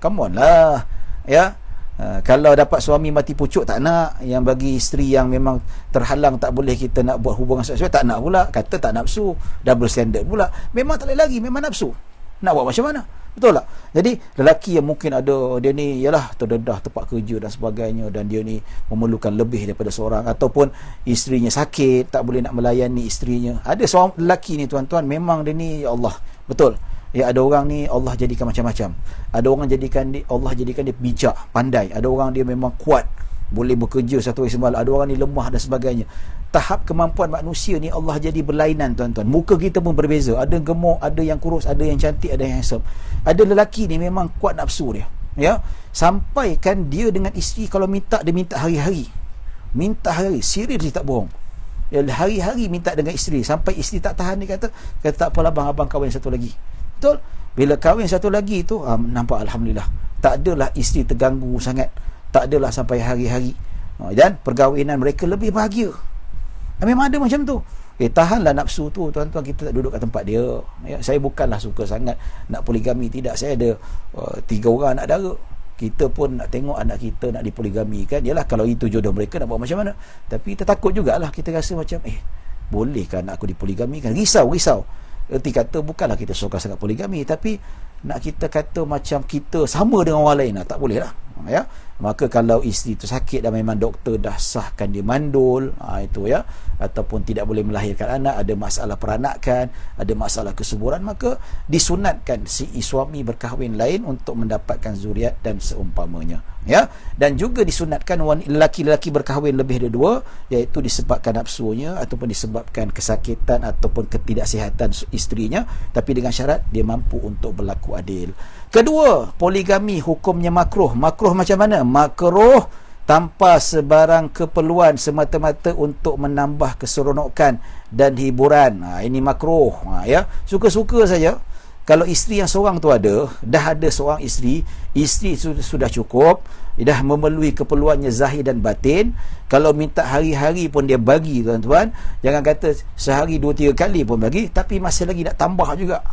Come on lah. Ya. Kalau dapat suami mati pucuk, tak nak. Yang bagi isteri yang memang terhalang, tak boleh kita nak buat hubungan seksual, tak nak pula. Kata tak nafsu, double standard pula. Memang tak boleh lagi, memang nafsu. Nak buat macam mana? Betul tak? Jadi lelaki yang mungkin ada, dia ni yalah terdedah tempat kerja dan sebagainya, dan dia ni memerlukan lebih daripada seorang, ataupun isterinya sakit, tak boleh nak melayani isterinya. Ada seorang lelaki ni tuan-tuan, memang dia ni, ya Allah, betul. Ya, ada orang ni Allah jadikan macam-macam. Ada orang Allah jadikan dia bijak, pandai. Ada orang dia memang kuat, boleh bekerja satu hari semalam. Ada orang ni lemah dan sebagainya. Tahap kemampuan manusia ni Allah jadi berlainan tuan-tuan. Muka kita pun berbeza. Ada gemuk, ada yang kurus, ada yang cantik, ada yang handsome. Ada lelaki ni memang kuat nafsu dia. Ya, sampai kan dia dengan isteri kalau minta, dia minta hari-hari. Minta hari, serius dia tak bohong. Ya, hari-hari minta dengan isteri, sampai isteri tak tahan, dia kata tak apalah bang, abang kahwin satu lagi. Betul? Bila kahwin satu lagi tu, nampak alhamdulillah, tak adalah isteri terganggu sangat, tak adalah sampai hari-hari, dan perkahwinan mereka lebih bahagia. Memang ada macam tu. Tahanlah nafsu tu tuan-tuan, kita tak duduk kat tempat dia. Ya, saya bukanlah suka sangat nak poligami, tidak. Saya ada 3 orang anak dara. Kita pun nak tengok anak kita nak dipoligami kan. Yalah, kalau itu jodoh mereka, nak buat macam mana. Tapi kita takut jugalah, kita rasa macam bolehkah anak aku dipoligami kan? Risau. Erti kata bukanlah kita suka sangat poligami, tapi nak kita kata macam kita sama dengan orang lain, tak boleh lah. Ya, maka kalau isteri tu sakit dan memang doktor dah sahkan dia mandul, itu ya, ataupun tidak boleh melahirkan anak, ada masalah peranakan, ada masalah kesuburan, maka disunatkan si suami berkahwin lain untuk mendapatkan zuriat dan seumpamanya. Ya, dan juga disunatkan lelaki-lelaki berkahwin lebih dari 2, iaitu disebabkan nafsunya, ataupun disebabkan kesakitan ataupun ketidaksihatan isterinya, tapi dengan syarat dia mampu untuk berlaku adil. Kedua, poligami hukumnya makruh. Makruh macam mana? Makruh tanpa sebarang keperluan, semata-mata untuk menambah keseronokan dan hiburan. Ini makruh. Ya, suka-suka saja. Kalau isteri yang seorang tu dah ada seorang isteri sudah cukup, dah memenuhi keperluannya zahir dan batin. Kalau minta hari-hari pun dia bagi, tuan-tuan. Jangan kata sehari 2-3 kali pun bagi, tapi masih lagi nak tambah juga.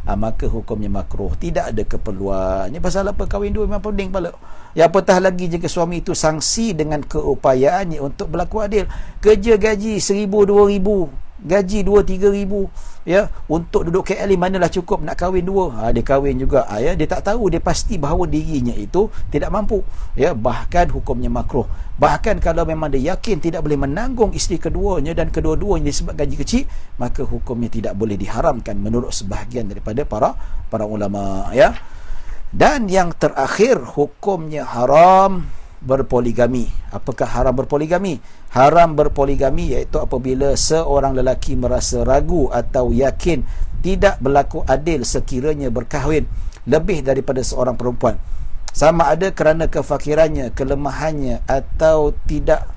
Maka hukumnya makruh. Tidak ada keperluan. Ini pasal apa? Kahwin dua memang pening pala. Ya, apatah lagi jika suami itu sangsi dengan keupayaannya untuk berlaku adil. Kerja gaji 1,000, 2,000, gaji 2-3,000, ya, untuk duduk KL manalah cukup nak kahwin dua. Dia kahwin juga. Ya, dia tak tahu, dia pasti bahawa dirinya itu tidak mampu. Ya, bahkan hukumnya makruh. Bahkan kalau memang dia yakin tidak boleh menanggung isteri keduanya dan kedua-duanya disebab gaji kecil, maka hukumnya tidak boleh diharamkan menurut sebahagian daripada para ulama, ya. Dan yang terakhir, hukumnya haram berpoligami. Apakah haram berpoligami? Haram berpoligami iaitu apabila seorang lelaki merasa ragu atau yakin tidak berlaku adil sekiranya berkahwin lebih daripada seorang perempuan, sama ada kerana kefakirannya, kelemahannya, atau tidak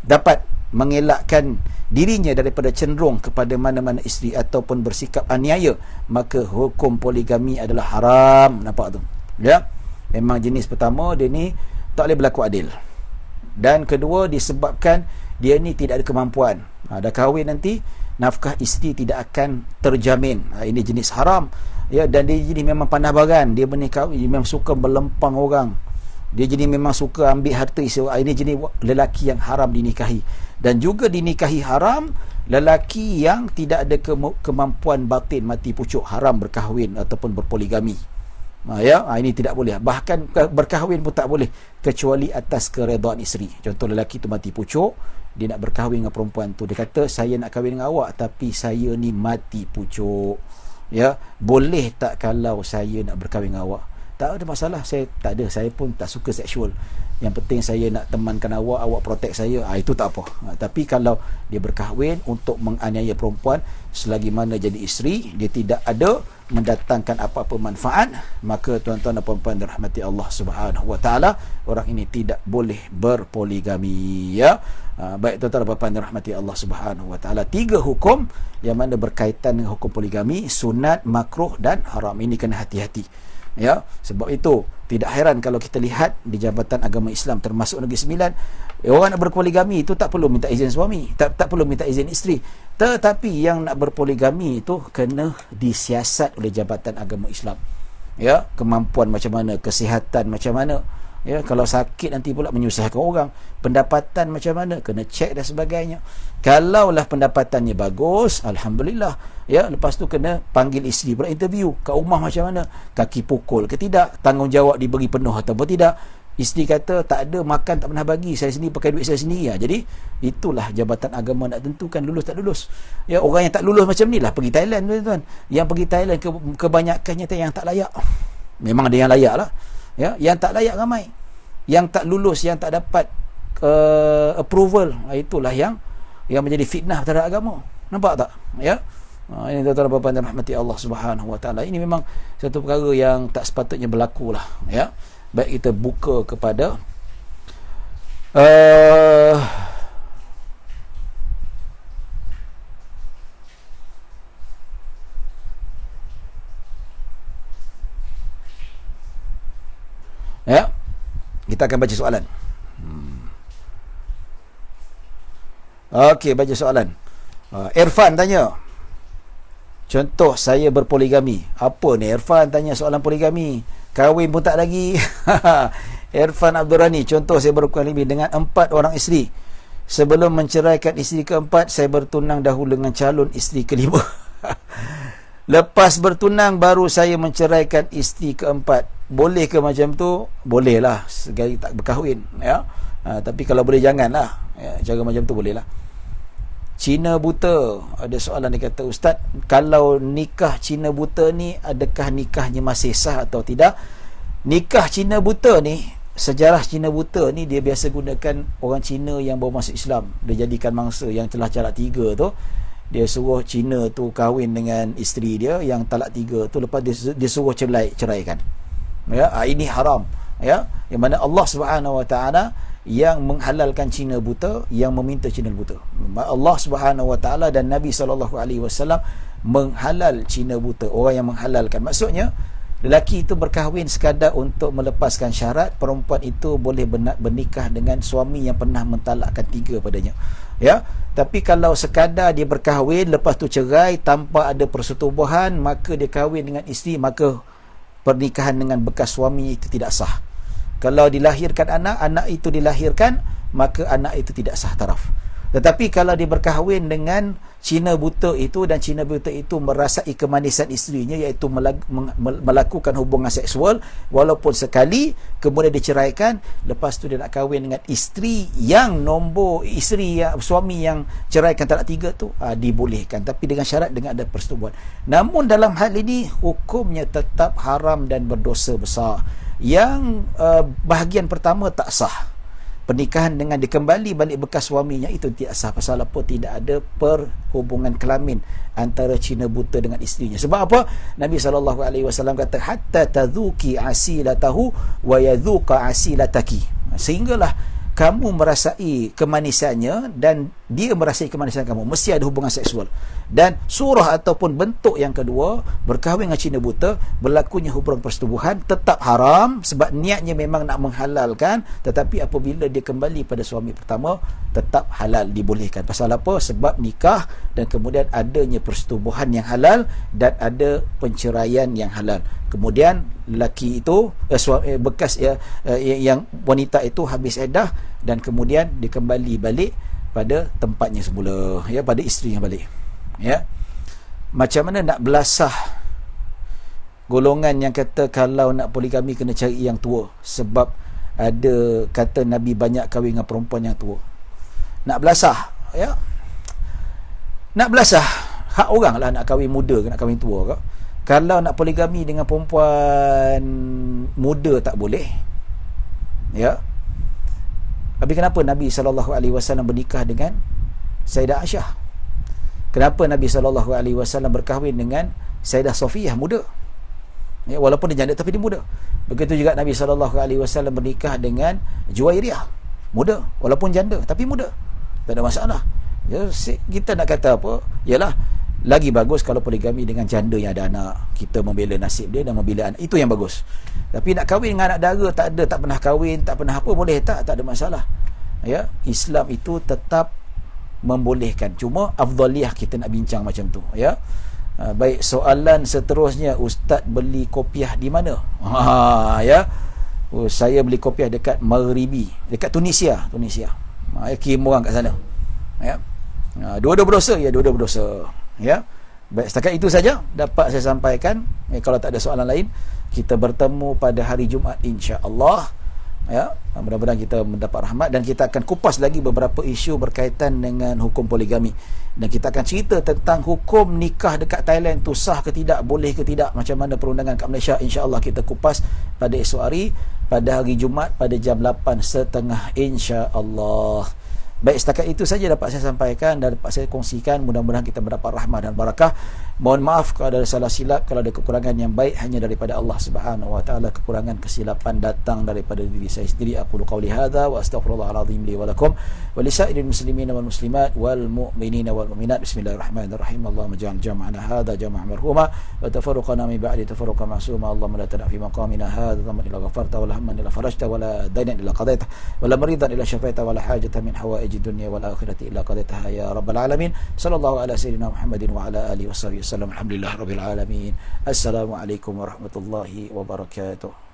dapat mengelakkan dirinya daripada cenderung kepada mana-mana isteri ataupun bersikap aniaya, maka hukum poligami adalah haram. Nampak tu? Ya, memang jenis pertama dia ni tak boleh berlaku adil, dan kedua disebabkan dia ni tidak ada kemampuan. Dah kahwin nanti nafkah isteri tidak akan terjamin. Ini jenis haram, ya. Dan dia jadi memang pandai baran, dia menikah, dia memang suka berlempang orang, dia jadi memang suka ambil harta isteri. Ini jenis lelaki yang haram dinikahi. Dan juga dinikahi haram lelaki yang tidak ada kemampuan batin, mati pucuk, haram berkahwin ataupun berpoligami. Ini tidak boleh. Bahkan berkahwin pun tak boleh kecuali atas keredaan isteri. Contoh, lelaki tu mati pucuk, dia nak berkahwin dengan perempuan tu, dia kata saya nak kahwin dengan awak tapi saya ni mati pucuk, ya, boleh tak kalau saya nak berkahwin dengan awak? Tak ada masalah, saya tak ada, saya pun tak suka seksual, yang penting saya nak temankan awak, awak protect saya, itu tak apa. Tapi kalau dia berkahwin untuk menganiaya perempuan, selagi mana jadi isteri, dia tidak ada mendatangkan apa-apa manfaat, maka tuan-tuan dan puan-puan dirahmati Allah Subhanahu wa taala, orang ini tidak boleh berpoligami, ya. Baik tuan-tuan dan puan-puan dirahmati Allah Subhanahu wa taala, 3 hukum yang mana berkaitan dengan hukum poligami, sunat, makruh dan haram. Ini kena hati-hati, ya. Sebab itu tidak heran kalau kita lihat di Jabatan Agama Islam termasuk Negeri Sembilan, orang nak berpoligami itu tak perlu minta izin suami, tak perlu minta izin isteri. Tetapi yang nak berpoligami itu kena disiasat oleh Jabatan Agama Islam, ya. Kemampuan macam mana, kesihatan macam mana, ya. Kalau sakit nanti pula menyusahkan orang, pendapatan macam mana, kena cek dan sebagainya. Kalaulah pendapatannya bagus, alhamdulillah, ya. Lepas tu kena panggil isteri pula interview, kat rumah macam mana, kaki pukul ke tidak, tanggungjawab diberi penuh ataupun tidak. Isteri kata tak ada, makan tak pernah bagi, saya sendiri pakai duit saya sendiri, ya. Jadi itulah Jabatan Agama nak tentukan lulus tak lulus, ya. Orang yang tak lulus macam ni lah pergi Thailand, tuan-tuan. Yang pergi Thailand kebanyakannya yang tak layak. Memang ada yang layak lah, ya. Yang tak layak ramai, yang tak lulus, yang tak dapat approval, itulah yang menjadi fitnah terhadap agama. Nampak tak, ya? Ini tuan-tuan dan puan-puan rahmati Allah Subhanahu wa taala, ini memang satu perkara yang tak sepatutnya berlaku lah, ya. Baik kita buka kepada ya, kita akan baca soalan. Okey, baca soalan. Irfan tanya, contoh saya berpoligami. Apa ni Irfan tanya soalan poligami? Kahwin pun tak lagi. Irfan Abdul Rani, contoh saya berpoligami dengan 4 orang isteri. Sebelum menceraikan isteri keempat, saya bertunang dahulu dengan calon isteri kelima. Lepas bertunang baru saya menceraikan isteri keempat. Boleh ke macam tu? Boleh lah, sekali tak berkahwin, ya. Tapi kalau boleh janganlah, ya, cara macam tu boleh lah. Cina buta, ada soalan dia kata, Ustaz, kalau nikah Cina buta ni, adakah nikahnya masih sah atau tidak? Nikah Cina buta ni, sejarah Cina buta ni, dia biasa gunakan orang Cina yang baru masuk Islam. Dia jadikan mangsa yang telah talak 3 tu, dia suruh Cina tu kahwin dengan isteri dia yang talak 3 tu, lepas dia suruh ceraikan, ya. Ini haram, ya. Yang mana Allah Subhanahu wa taala yang menghalalkan Cina buta, yang meminta Cina buta. Allah Subhanahu Wa Taala dan Nabi sallallahu alaihi wasallam menghalal Cina buta, orang yang menghalalkan. Maksudnya lelaki itu berkahwin sekadar untuk melepaskan syarat, perempuan itu boleh bernikah dengan suami yang pernah mentalakkan 3 padanya. Ya, tapi kalau sekadar dia berkahwin lepas tu cerai tanpa ada persetubuhan, maka dia kahwin dengan isteri, maka pernikahan dengan bekas suami itu tidak sah. Kalau dilahirkan anak, anak itu dilahirkan, maka anak itu tidak sah taraf. Tetapi kalau dia berkahwin dengan Cina buta itu, dan Cina buta itu merasai kemanisan isterinya, iaitu melakukan hubungan seksual walaupun sekali, kemudian diceraikan, lepas tu dia nak kahwin dengan isteri yang suami yang ceraikan talak 3 tu, dibolehkan, tapi dengan syarat dengan ada persetubuhan. Namun dalam hal ini hukumnya tetap haram dan berdosa besar. Yang bahagian pertama tak sah, pernikahan dengan dikembali balik bekas suaminya itu tidak sah. Pasal apa? Tidak ada perhubungan kelamin antara Cina buta dengan isterinya. Sebab apa? Nabi SAW kata, hatta tadhuki asilatahu wa yadhuka asilataki, sehinggalah kamu merasai kemanisannya dan dia merasai kemanisan kamu. Mesti ada hubungan seksual. Dan surah ataupun bentuk yang kedua, berkahwin dengan Cina buta, berlakunya hubungan persetubuhan, tetap haram sebab niatnya memang nak menghalalkan, tetapi apabila dia kembali pada suami pertama, tetap halal, dibolehkan. Pasal apa? Sebab nikah dan kemudian adanya persetubuhan yang halal dan ada penceraian yang halal. Kemudian lelaki itu yang wanita itu habis iddah dan kemudian dia kembali balik pada tempatnya semula, ya, pada isteri yang balik. Ya, macam mana nak belasah golongan yang kata kalau nak poligami kena cari yang tua, sebab ada kata Nabi banyak kahwin dengan perempuan yang tua. Nak belasah, ya, nak belasah hak orang lah, nak kahwin muda ke nak kahwin tua ke. Kalau nak poligami dengan perempuan muda tak boleh, ya. Tapi kenapa Nabi SAW bernikah dengan Sayyidah Aisyah? Kenapa Nabi SAW berkahwin dengan Sayyidah Safiyah muda? Ya, walaupun dia janda tapi dia muda. Begitu juga Nabi SAW bernikah dengan Juwairiyah muda, walaupun janda tapi muda. Tak ada masalah. Ya, kita nak kata apa? Yalah, lagi bagus kalau poligami dengan janda yang ada anak. Kita membela nasib dia dan membela anak. Itu yang bagus. Tapi nak kahwin dengan anak dara, tak pernah kahwin, tak pernah apa, boleh tak ada masalah. Ya, Islam itu tetap membolehkan. Cuma afdaliyah kita nak bincang macam tu, ya. Baik, soalan seterusnya, ustaz beli kopiah di mana? Ya. Saya beli kopiah dekat Maghribi, dekat Tunisia. Kirim orang kat sana. Ya. Dua-dua berdosa, ya, dua-dua berdosa. Ya. Baik, setakat itu saja dapat saya sampaikan. Kalau tak ada soalan lain, kita bertemu pada hari Jumaat insya-Allah. Ya, mudah-mudahan kita mendapat rahmat dan kita akan kupas lagi beberapa isu berkaitan dengan hukum poligami, dan kita akan cerita tentang hukum nikah dekat Thailand tu sah ke tidak, boleh ke tidak, macam mana perundangan kat Malaysia. InsyaAllah kita kupas pada esok hari, pada hari Jumaat pada jam 8.30 insya-Allah. Baik, setakat itu saja dapat saya sampaikan dan dapat saya kongsikan. Mudah-mudahan kita mendapat rahmat dan barakah. Mohon maaf kalau ada salah silap, kalau ada kekurangan yang baik hanya daripada Allah Subhanahu wa taala. Kekurangan kesilapan datang daripada diri saya sendiri. Aku qauli hadza wa astaghfirullahal azim li wa lakum wa lisairil muslimin wal muslimat wal mu'minina wal mu'minat. Bismillahirrahmanirrahim. Allahumma ja'al jam'ana hadza jam'an marhuma wa tafarruqana min ba'di tafarruqan ma'suma. Allahumma la tada' fi maqamina hadza dhamman illa ghafarta wa la hamman illa farajta wa la daynan illa qadaita wa la maridan illa shafaita wa la hajatan min hawaij الدنيا والآخرة إلا قضيتها يا رب العالمين. صلى الله على سيدنا محمد وعلى آله وصحبه وسلم. الحمد لله رب العالمين. السلام عليكم ورحمة الله وبركاته.